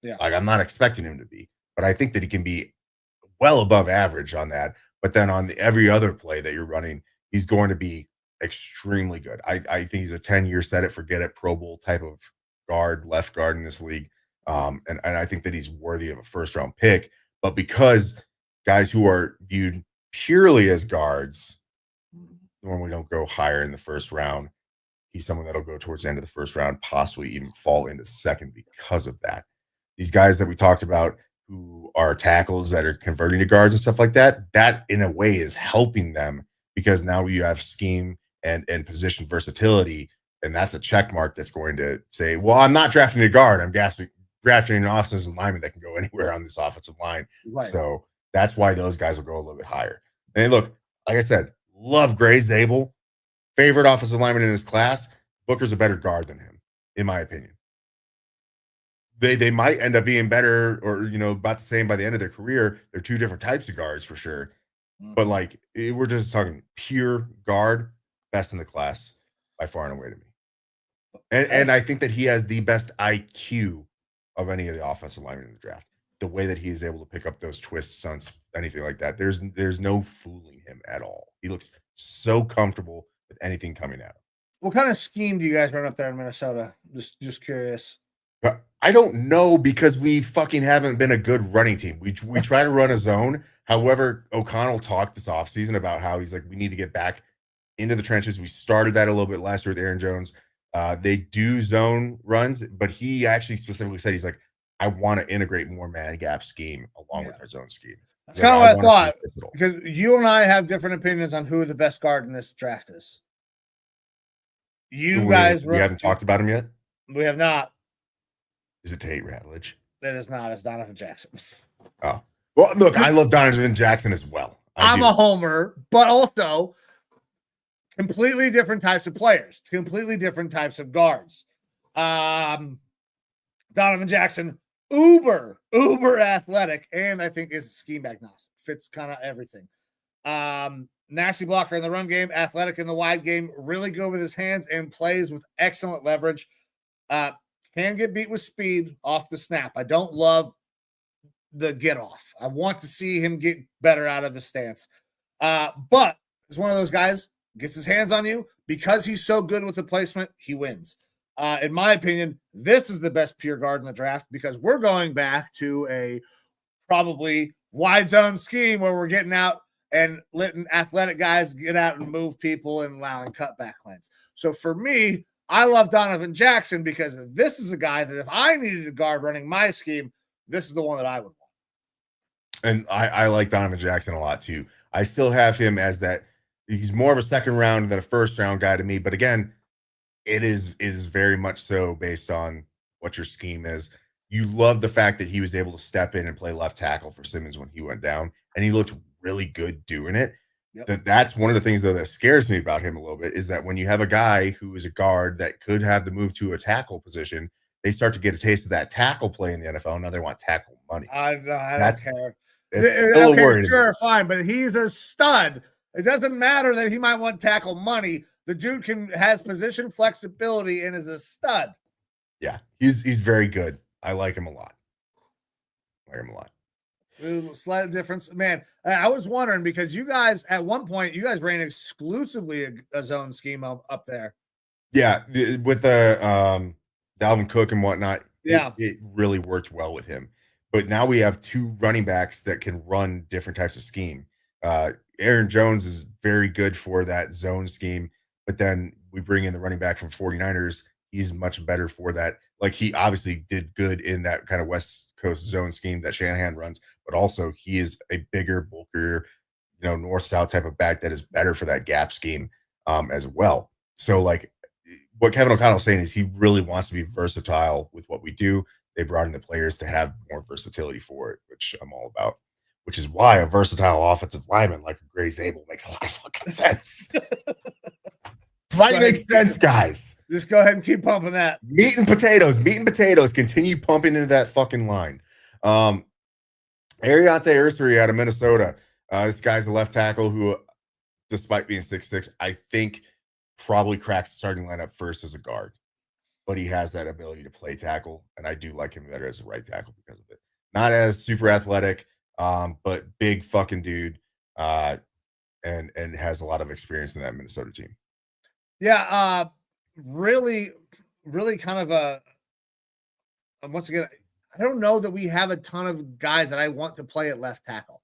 Yeah. Like I'm not expecting him to be, but I think that he can be well above average on that. But then on every other play that you're running, he's going to be extremely good. I think he's a 10-year set it, forget it, Pro Bowl type of left guard in this league. And I think that he's worthy of a first round pick. But because guys who are viewed purely as guards normally don't go higher in the first round, he's someone that'll go towards the end of the first round, possibly even fall into second because of that. These guys that we talked about who are tackles that are converting to guards and stuff like that, that in a way is helping them because now you have scheme and position versatility. And that's a check mark that's going to say, well, I'm not drafting a guard. I'm drafting an offensive lineman that can go anywhere on this offensive line. Right. So that's why those guys will go a little bit higher. And look, like I said, love Gray Zabel. Favorite offensive lineman in this class. Booker's a better guard than him, in my opinion. They might end up being better or, about the same by the end of their career. They're two different types of guards for sure. But like, we're just talking pure guard, best in the class by far and away to me. And I think that he has the best IQ of any of the offensive linemen in the draft. The way that he is able to pick up those twists on anything like that, there's no fooling him at all. He looks so comfortable with anything coming at him. What kind of scheme do you guys run up there in Minnesota? Just curious. I don't know because we fucking haven't been a good running team. We try to run a zone. However, O'Connell talked this offseason about how he's like, we need to get back into the trenches. We started that a little bit last year with Aaron Jones. They do zone runs, but he actually specifically said, he's like, I want to integrate more man gap scheme along with our zone scheme. That's kind of what I thought, because you and I have different opinions on who the best guard in this draft is. We haven't talked about him yet? We have not. Is it Tate Ratledge? It is not. It's Donovan Jackson. Oh. Well, look, I love Donovan Jackson as well. I'm a homer, but also completely different types of players, completely different types of guards. Donovan Jackson, uber athletic, and I think is scheme agnostic. Fits kind of everything. Nasty blocker in the run game, athletic in the wide game, really good with his hands, and plays with excellent leverage. Can get beat with speed off the snap. I don't love the get off. I want to see him get better out of his stance. But he's one of those guys, gets his hands on you because he's so good with the placement, he wins. In my opinion, this is the best pure guard in the draft because we're going back to a probably wide zone scheme where we're getting out and letting athletic guys get out and move people and allowing cutback lanes. So for me, I love Donovan Jackson because this is a guy that if I needed a guard running my scheme, this is the one that I would want. And I like Donovan Jackson a lot too. I still have him as that. He's more of a second round than a first round guy to me. But again, it is very much so based on what your scheme is. You love the fact that he was able to step in and play left tackle for Simmons when he went down, and he looked really good doing it. Yep. That's one of the things, though, that scares me about him a little bit is that when you have a guy who is a guard that could have the move to a tackle position, they start to get a taste of that tackle play in the NFL. Now they want tackle money. I don't care. It's still a worry. Sure, fine, but he's a stud. It doesn't matter that he might want tackle money. The dude has position flexibility and is a stud. Yeah, he's very good. I like him a lot. Slight difference, man. I was wondering because you guys at one point ran exclusively a zone scheme up there. Yeah, with the Dalvin Cook and whatnot. Yeah, it really worked well with him. But now we have two running backs that can run different types of scheme. Aaron Jones is very good for that zone scheme, but then we bring in the running back from 49ers. He's much better for that. Like he obviously did good in that kind of West Coast zone scheme that Shanahan runs, but also he is a bigger, bulkier, north-south type of back that is better for that gap scheme as well. So like what Kevin O'Connell is saying is he really wants to be versatile with what we do. They brought in the players to have more versatility for it, which I'm all about, which is why a versatile offensive lineman like a Gray Zabel makes a lot of fucking sense. That's why it makes sense, guys. Just go ahead and keep pumping that. Meat and potatoes. Continue pumping into that fucking line. Ariante Ursary out of Minnesota. This guy's a left tackle who despite being 6'6", I think probably cracks the starting lineup first as a guard. But he has that ability to play tackle, and I do like him better as a right tackle because of it. Not as super athletic, but big fucking dude, and has a lot of experience in that Minnesota team. Yeah, really, really kind of once again, I don't know that we have a ton of guys that I want to play at left tackle.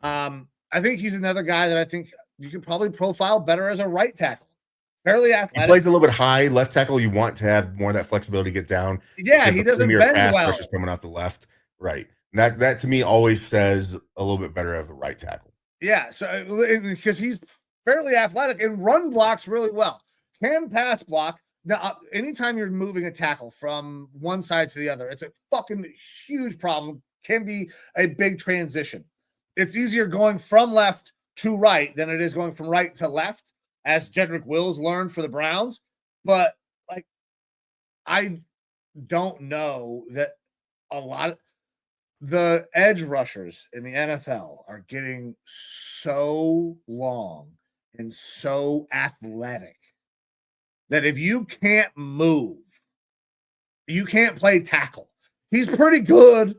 I think he's another guy that I think you could probably profile better as a right tackle. Fairly athletic. He plays a little bit high left tackle. You want to have more of that flexibility to get down. Yeah, he doesn't bend pass well. Pressure's coming off the left, right? And that to me always says a little bit better of a right tackle. Yeah, so because he's fairly athletic and run blocks really well, can pass block. Now, anytime you're moving a tackle from one side to the other, it's a fucking huge problem. Can be a big transition. It's easier going from left to right than it is going from right to left, as Jedrick Wills learned for the Browns. But like, I don't know that a lot of the edge rushers in the NFL are getting so long and so athletic that if you can't move, you can't play tackle. He's pretty good,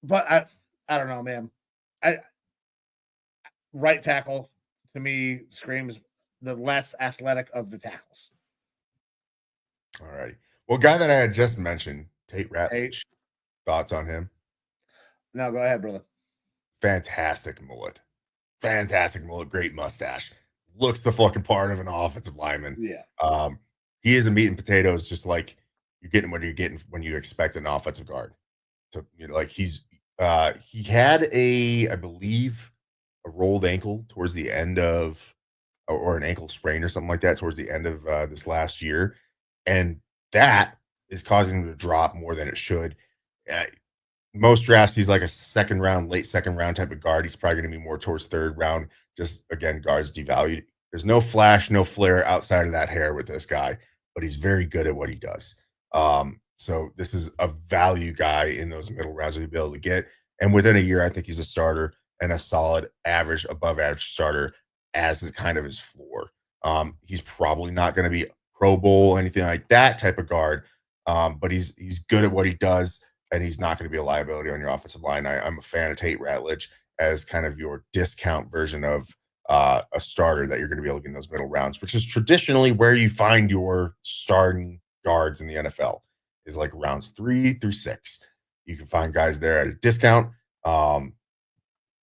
but I don't know, man. Right tackle to me screams the less athletic of the tackles. All righty. Well, guy that I had just mentioned, Tate Ratledge. Thoughts on him? No, go ahead, brother. Fantastic mullet. Great mustache. Looks the fucking part of an offensive lineman. Yeah. He is a meat and potatoes, just like you're getting when you expect an offensive guard. To like he had I believe a rolled ankle towards the end of, or an ankle sprain or something like that towards the end of this last year, and that is causing him to drop more than it should. Most drafts, he's like a late second round type of guard. He's probably going to be more towards third round. Just again, guards devalued. There's no flash, no flair outside of that hair with this guy, but he's very good at what he does. So this is a value guy in those middle rounds that he'll be able to get. And within a year, I think he's a starter and a solid average, above average starter as a kind of his floor. He's probably not going to be Pro Bowl, anything like that type of guard. But he's good at what he does, and he's not going to be a liability on your offensive line. I'm a fan of Tate Ratledge as kind of your discount version of a starter that you're going to be able to get in those middle rounds, which is traditionally where you find your starting guards in the NFL, is like rounds 3 through 6. You can find guys there at a discount, and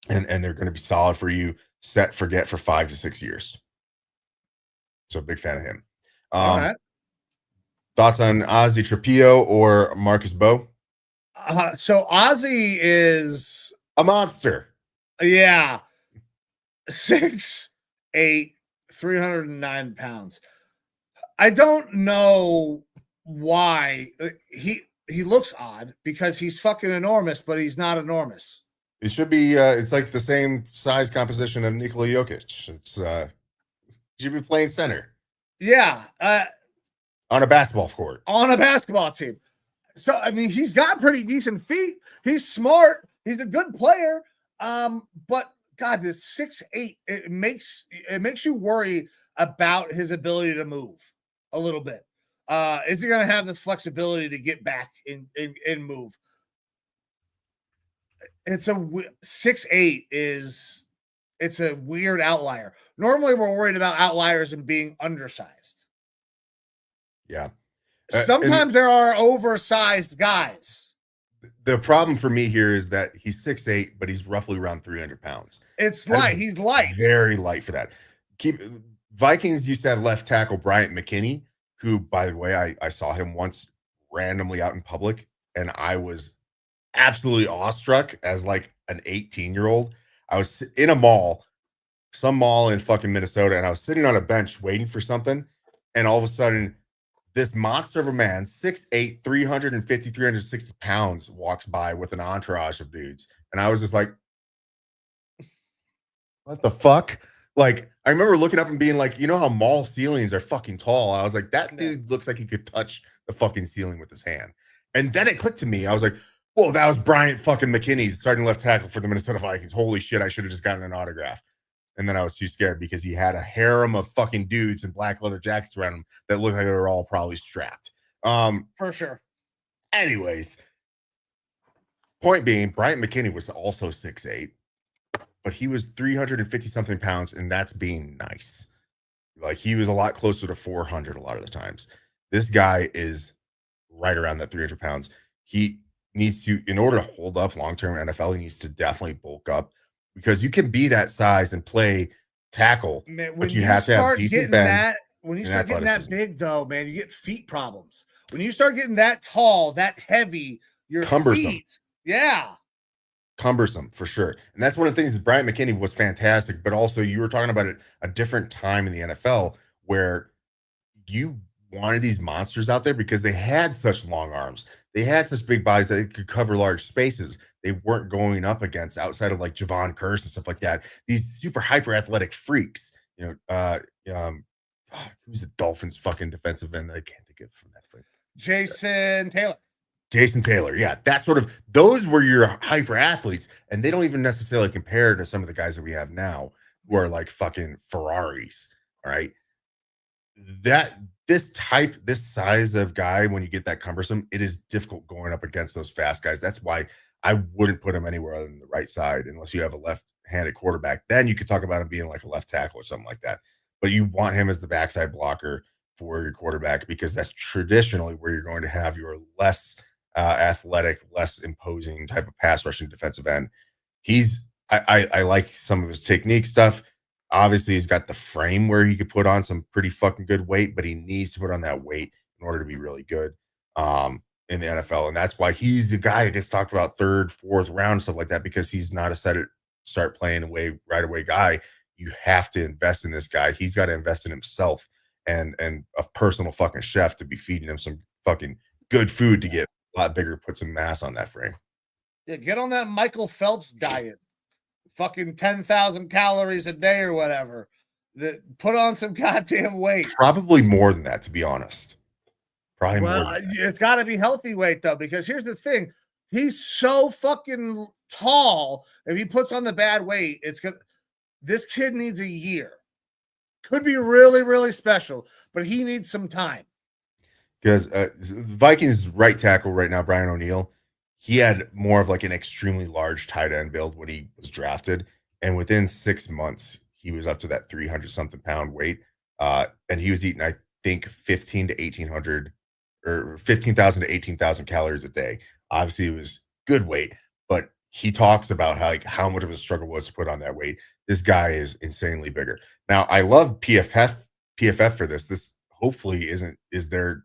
they're going to be solid for you, set forget for 5 to 6 years. So big fan of him. All right. Thoughts on Ozzy Trapillo or Marcus Bowe? So Ozzy is a monster. Yeah. 6'8", 309 pounds. I don't know why he looks odd because he's fucking enormous, but he's not enormous. It should be it's like the same size composition of Nikola Jokic. It's he should be playing center. Yeah. On a basketball court. On a basketball team. So I mean, he's got pretty decent feet. He's smart. He's a good player. But God, this 6'8", it makes you worry about his ability to move a little bit. Is he going to have the flexibility to get back and move? It's a 6'8" it's a weird outlier. Normally, we're worried about outliers and being undersized. Yeah. Sometimes there are oversized guys. The problem for me here is that he's 6'8", but he's roughly around 300 pounds. It's light. He's light. Very light for that. Vikings used to have left tackle Bryant McKinney, who, by the way, I saw him once randomly out in public, and I was absolutely awestruck as like an 18-year-old. I was in a mall, some mall in fucking Minnesota, and I was sitting on a bench waiting for something, and all of a sudden, this monster of a man, 6'8", 350, 360 pounds, walks by with an entourage of dudes. And I was just like, what the fuck? Like, I remember looking up and being like, you know how mall ceilings are fucking tall? I was like, that dude looks like he could touch the fucking ceiling with his hand. And then it clicked to me. I was like, whoa, that was Bryant fucking McKinney, starting left tackle for the Minnesota Vikings. Holy shit, I should have just gotten an autograph. And then I was too scared because he had a harem of fucking dudes in black leather jackets around him that looked like they were all probably strapped. For sure. Anyways, point being, Bryant McKinney was also 6'8", but he was 350 something pounds, and that's being nice. Like, he was a lot closer to 400 a lot of the times. This guy is right around that 300 pounds. He needs to, in order to hold up long-term NFL, he needs to definitely bulk up, because you can be that size and play tackle, Man, but you have to have decent bend. When you and start getting that athleticism. big, though, man, you get feet problems. When you start getting that tall, that heavy, your Cumbersome. feet, yeah. Cumbersome for sure. And that's one of the things that Bryant McKinney was fantastic, but also you were talking about it a different time in the NFL where you wanted these monsters out there because they had such long arms. They had such big bodies that they could cover large spaces. They weren't going up against, outside of like Javon Curse and stuff like that, these super hyper athletic freaks. Who's the Dolphins fucking defensive end that I can't think of from that fight? Jason Taylor. Jason Taylor, yeah, that sort of, those were your hyper athletes, and they don't even necessarily compare to some of the guys that we have now who are like fucking Ferraris. All right, that this size of guy, when you get that cumbersome, it is difficult going up against those fast guys. That's why I wouldn't put him anywhere other than the right side unless you have a left-handed quarterback. Then you could talk about him being like a left tackle or something like that. But you want him as the backside blocker for your quarterback, because that's traditionally where you're going to have your less athletic, less imposing type of pass rushing defensive end. I like some of his technique stuff. Obviously, he's got the frame where he could put on some pretty fucking good weight, but he needs to put on that weight in order to be really good in the NFL. And that's why he's the guy that gets talked about third, fourth round, stuff like that, because he's not a start playing away right away guy. You have to invest in this guy. He's got to invest in himself and a personal fucking chef to be feeding him some fucking good food to get a lot bigger, put some mass on that frame. Yeah, get on that Michael Phelps diet. Fucking 10,000 calories a day or whatever. Put on some goddamn weight. Probably more than that, to be honest. Probably more than that. It's got to be healthy weight, though, because here's the thing. He's so fucking tall. If he puts on the bad weight, this kid needs a year. Could be really, really special, but he needs some time. Because Vikings right tackle right now, Brian O'Neill, he had more of like an extremely large tight end build when he was drafted. And within 6 months, he was up to that 300 something pound weight. And he was eating, I think, 15,000 to 18,000 calories a day. Obviously, it was good weight, but he talks about how much of a struggle was to put on that weight. This guy is insanely bigger. Now, I love PFF for this. This hopefully is their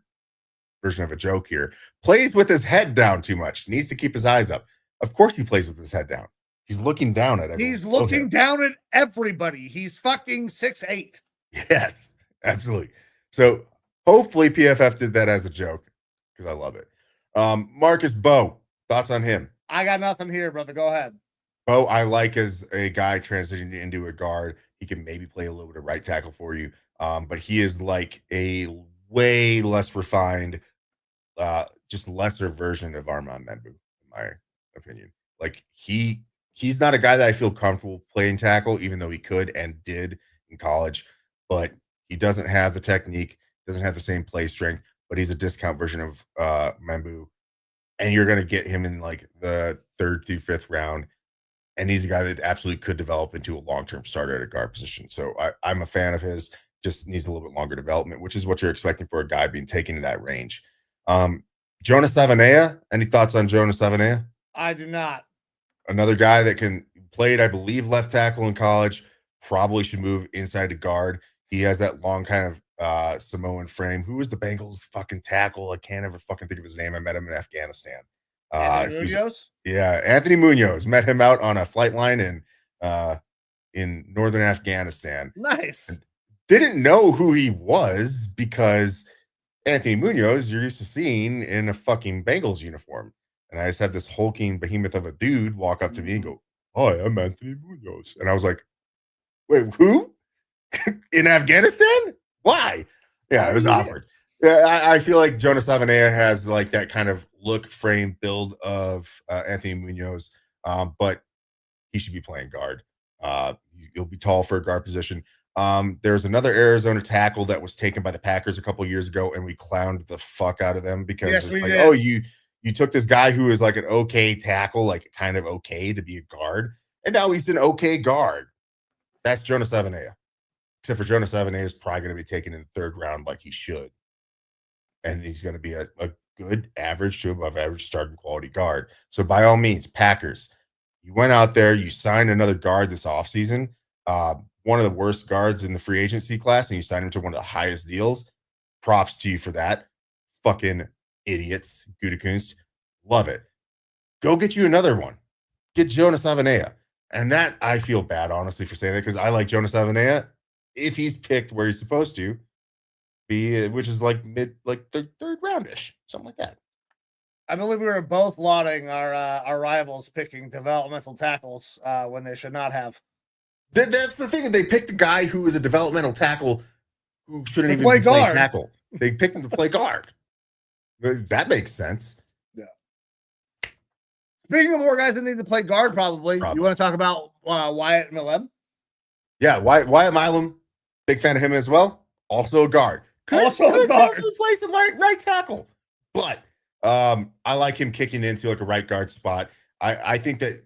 version of a joke here. Plays with his head down too much. Needs to keep his eyes up. Of course he plays with his head down. He's looking down at everyone. He's looking down at everybody. He's fucking 6'8". Yes, absolutely. So hopefully PFF did that as a joke, because I love it. Marcus Bowe, thoughts on him? I got nothing here, brother. Go ahead. Bowe, I like as a guy transitioning into a guard. He can maybe play a little bit of right tackle for you. But he is like a way less refined, just lesser version of Armand Membu, in my opinion. Like he's not a guy that I feel comfortable playing tackle, even though he could and did in college, but he doesn't have the technique, doesn't have the same play strength, but he's a discount version of Membu. And you're going to get him in like the 3rd through 5th round. And he's a guy that absolutely could develop into a long-term starter at a guard position. So I'm a fan of his, just needs a little bit longer development, which is what you're expecting for a guy being taken in that range. Jonas Savaiinaea, any thoughts on Jonas Savaiinaea? I do not. Another guy that played, I believe, left tackle in college, probably should move inside to guard. He has that long kind of Samoan frame. Who was the Bengals fucking tackle? I can't ever fucking think of his name. I met him in Afghanistan. Anthony Munoz? Yeah, Anthony Munoz. Met him out on a flight line in northern Afghanistan. Nice. And didn't know who he was because Anthony Munoz you're used to seeing in a fucking Bengals uniform. And I just had this hulking behemoth of a dude walk up to me and go, "Hi, I'm Anthony Munoz." And I was like, "Wait, who? In Afghanistan? Why?" Yeah, it was awkward. Yeah, I feel like Jonas Savaiinaea has like that kind of look, frame, build of Anthony Munoz, but he should be playing guard. He'll be tall for a guard position. There's another Arizona tackle that was taken by the Packers a couple years ago, and we clowned the fuck out of them because Yes, it's we like, did. oh, you took this guy who is like an okay tackle, like kind of okay to be a guard, and now he's an okay guard. That's Jonas Avenea. Except for Jonas Avenea is probably going to be taken in the third round like he should. And he's going to be a good average to above average starting quality guard. So by all means, Packers, you went out there, you signed another guard this offseason, one of the worst guards in the free agency class, and you signed him to one of the highest deals. Props to you for that. Fucking idiots. Gutekunst. Love it. Go get you another one. Get Jonas Avenea. And that I feel bad, honestly, for saying that because I like Jonas Avenea if he's picked where he's supposed to be, which is like third roundish, something like that. I believe we were both lauding our rivals picking developmental tackles when they should not have. That's the thing. They picked a guy who is a developmental tackle who shouldn't even play be playing guard. tackle. They picked him to play guard. That makes sense. Yeah. Speaking of more guys that need to play guard, probably. You want to talk about Wyatt Milem? Yeah, Wyatt Milem, big fan of him as well. Also a guard. Could also play some right tackle. But I like him kicking into like a right guard spot. I think that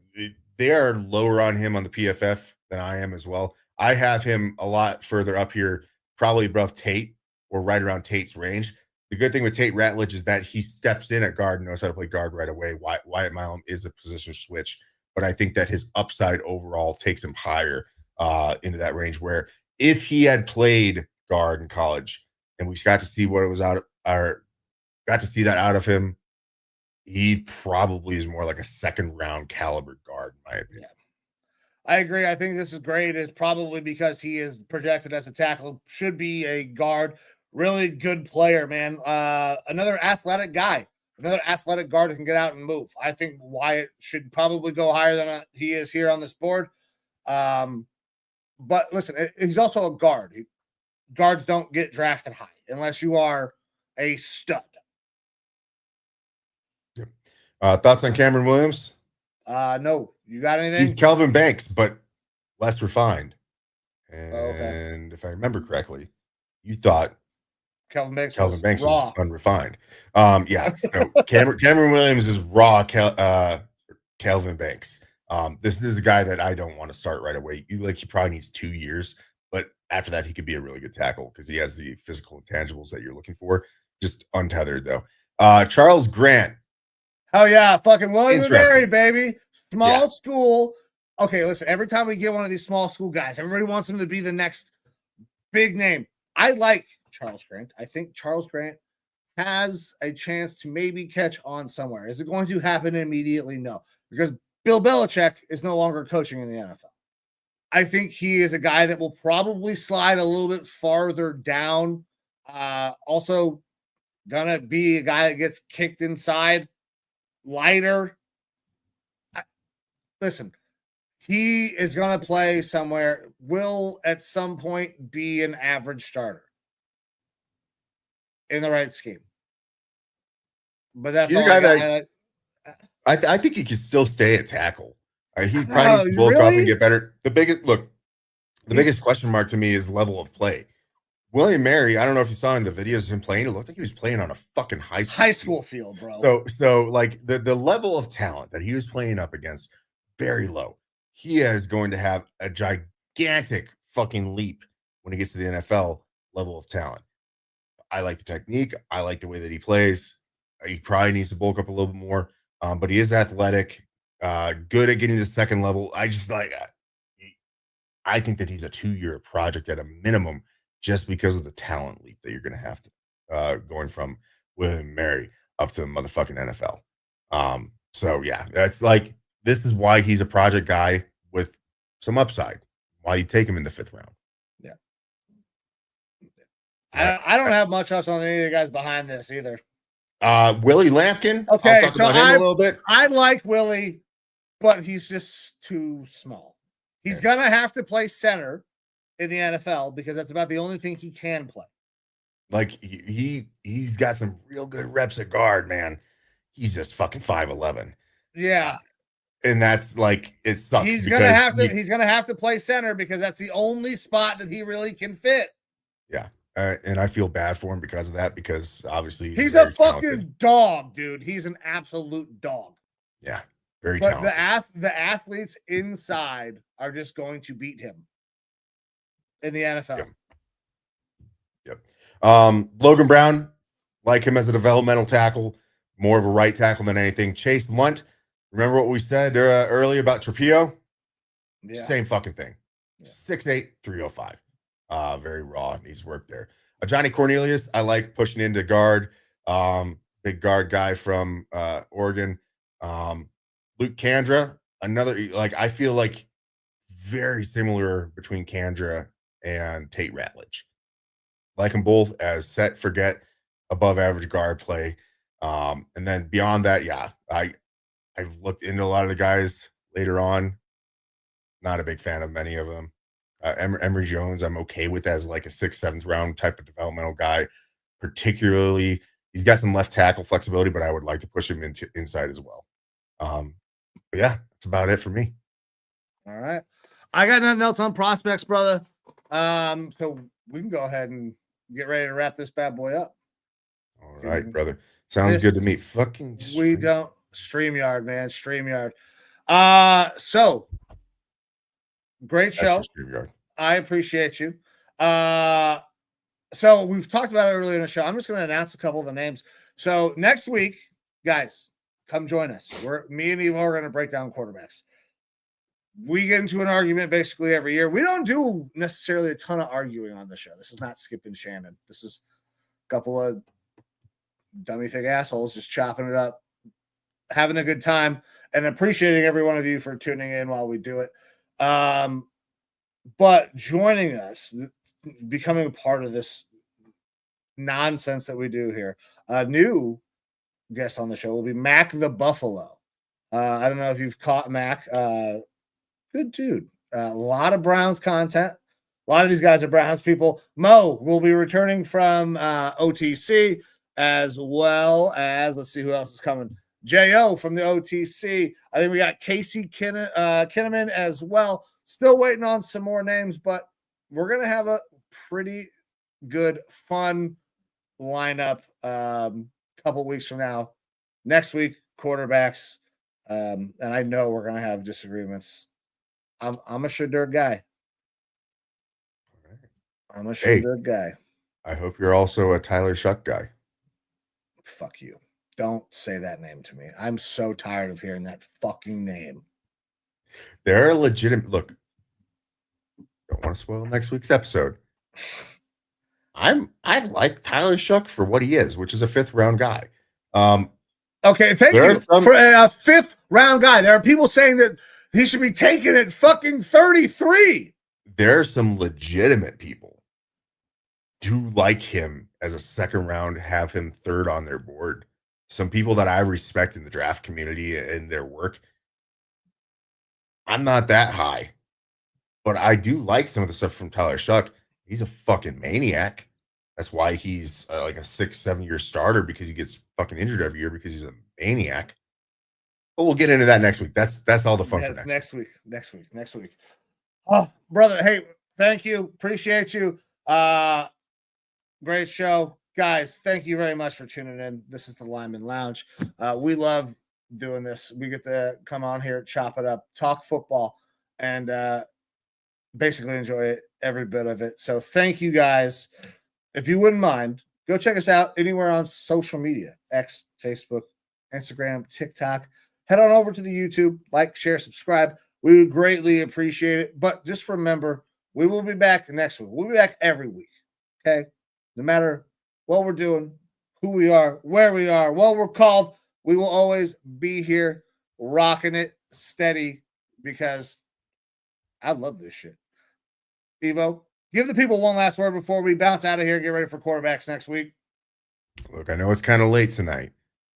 they are lower on him on the PFF than I am as well. I have him a lot further up here, probably above Tate or right around Tate's range. The good thing with Tate Ratledge is that he steps in at guard and knows how to play guard right away. Wyatt Milem is a position switch, but I think that his upside overall takes him higher into that range where if he had played guard in college and we got to see what it was got to see that out of him, he probably is more like a second round caliber guard, in my opinion. I agree. I think this is great. It's probably because he is projected as a tackle, should be a guard. Really good player, man. Another athletic guy, another athletic guard who can get out and move. I think Wyatt should probably go higher than he is here on this board. But listen, he's also a guard. Guards don't get drafted high unless you are a stud. Thoughts on Cameron Williams? No. You got anything? He's Kelvin Banks, but less refined. And if I remember correctly, you thought Kelvin Banks was unrefined. Yeah. So Cameron Williams is raw Kelvin Banks. This is a guy that I don't want to start right away. He probably needs 2 years, but after that, he could be a really good tackle because he has the physical intangibles that you're looking for. Just untethered though. Charles Grant. Oh yeah, fucking William & Mary, baby. Small school. Okay, listen, every time we get one of these small school guys, everybody wants him to be the next big name. I like Charles Grant. I think Charles Grant has a chance to maybe catch on somewhere. Is it going to happen immediately? No, because Bill Belichick is no longer coaching in the NFL. I think he is a guy that will probably slide a little bit farther down. Also, gonna be a guy that gets kicked inside, lighter. Listen, he is going to play somewhere, will at some point be an average starter in the right scheme. But that's all I think he can still stay at tackle. He probably needs to bulk up and get better. The biggest question mark to me is level of play. William Mary, I don't know if you saw in the videos of him playing, it looked like he was playing on a fucking high school field, bro. So like the level of talent that he was playing up against, very low. He is going to have a gigantic fucking leap when he gets to the NFL level of talent. I like the technique. I like the way that he plays. He probably needs to bulk up a little bit more, but he is athletic, good at getting to the second level. I think that he's a 2-year project at a minimum, just because of the talent leap that you're going to have to going from William Mary up to the motherfucking NFL. So yeah, that's like, this is why he's a project guy with some upside. Why you take him in the 5th round. Yeah. I don't have much else on any of the guys behind this either. Willie Lampkin. Okay, I'll talk about him a little bit. I like Willie, but he's just too small. He's going to have to play center in the NFL because that's about the only thing he can play. Like he's got some real good reps at guard, man. He's just fucking 5'11". Yeah. And that's like, it sucks He's because gonna have to play center because that's the only spot that he really can fit. yeah. And I feel bad for him because of that, because obviously He's a very fucking talented. dog, dude. He's an absolute dog. Yeah, very But talented. the athletes inside are just going to beat him in the NFL. Yep. Yep. Logan Brown, like him as a developmental tackle, more of a right tackle than anything. Chase Lunt, remember what we said earlier about Trapio? Yeah. Same fucking thing. Yeah. 6'8", 305. Very raw. Needs work there. Johnny Cornelius, I like pushing into guard. Big guard guy from Oregon. Luke Kandra, another, like, I feel like very similar between Kandra and Tate Ratledge. Like them both as set, forget, above average guard play. And then beyond that, yeah, I've looked into a lot of the guys later on. Not a big fan of many of them. Emory Jones, I'm okay with as like a 6th, 7th round type of developmental guy. Particularly, he's got some left tackle flexibility, but I would like to push him into inside as well. But yeah, that's about it for me. All right. I got nothing else on prospects, brother. So we can go ahead and get ready to wrap this bad boy up. All right, brother. Sounds good to me. Fucking we don't StreamYard, man. StreamYard. So great show. StreamYard. I appreciate you. So we've talked about it earlier in the show. I'm just going to announce a couple of the names. So next week, guys, come join us. Me and Evo are going to break down quarterbacks. We get into an argument basically every year. We don't do necessarily a ton of arguing on the show. This is not Skip and Shannon. This is a couple of dummy thick assholes just chopping it up, having a good time, and appreciating every one of you for tuning in while we do it. But joining us, becoming a part of this nonsense that we do here, a new guest on the show will be Mac the Buffalo. I don't know if you've caught Mac. Good dude. A lot of Browns content. A lot of these guys are Browns people. Mo will be returning from OTC, as well as, let's see who else is coming. J.O. from the OTC. I think we got Casey Kinnaman as well. Still waiting on some more names, but we're going to have a pretty good, fun lineup a couple weeks from now. Next week, quarterbacks. And I know we're going to have disagreements. I'm a Shedeur guy. I'm a Shedeur guy. I hope you're also a Tyler Shuck guy. Fuck you. Don't say that name to me. I'm so tired of hearing that fucking name. There are legitimate, look, don't want to spoil next week's episode. I like Tyler Shuck for what he is, which is a 5th round guy. Okay, thank you. For a 5th round guy. There are people saying that he should be taken at fucking 33. There are some legitimate people do like him as a 2nd round, have him 3rd on their board. Some people that I respect in the draft community and their work. I'm not that high, but I do like some of the stuff from Tyler Shuck. He's a fucking maniac. That's why he's like a 6-7 year starter, because he gets fucking injured every year because he's a maniac. But we'll get into that next week. That's all the fun for next week. Next week. Oh, brother. Hey, thank you. Appreciate you. Great show. Guys, thank you very much for tuning in. This is the Lineman Lounge. We love doing this. We get to come on here, chop it up, talk football, and basically enjoy it, every bit of it. So thank you guys. If you wouldn't mind, go check us out anywhere on social media, X, Facebook, Instagram, TikTok. Head on over to the YouTube, like, share, subscribe. We would greatly appreciate it. But just remember, we will be back the next week. We'll be back every week, okay? No matter what we're doing, who we are, where we are, what we're called, we will always be here rocking it steady, because I love this shit. Evo, give the people one last word before we bounce out of here and get ready for quarterbacks next week. Look, I know it's kind of late tonight,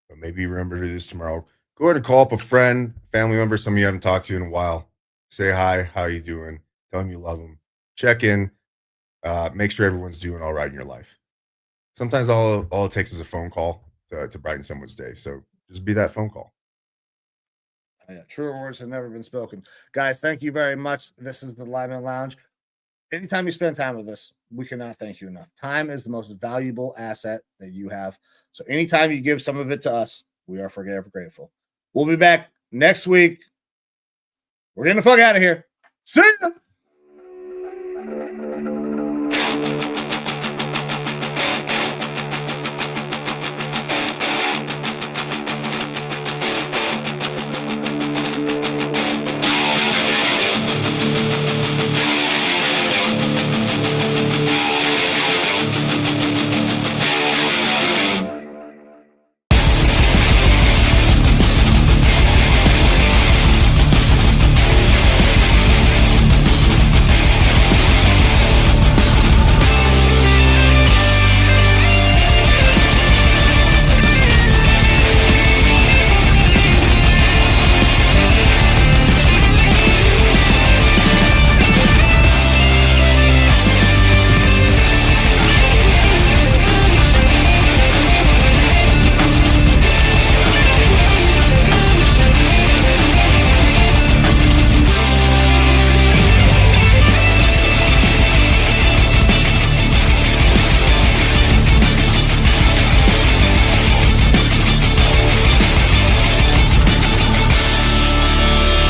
but maybe remember to do this tomorrow. Go ahead and call up a friend, family member, somebody you haven't talked to in a while. Say hi, how you doing? Tell them you love them. Check in. Make sure everyone's doing all right in your life. Sometimes all it takes is a phone call to brighten someone's day. So just be that phone call. Yeah, truer words have never been spoken. Guys, thank you very much. This is the Lineman Lounge. Anytime you spend time with us, we cannot thank you enough. Time is the most valuable asset that you have. So anytime you give some of it to us, we are forever grateful. We'll be back next week. We're getting the fuck out of here. See ya.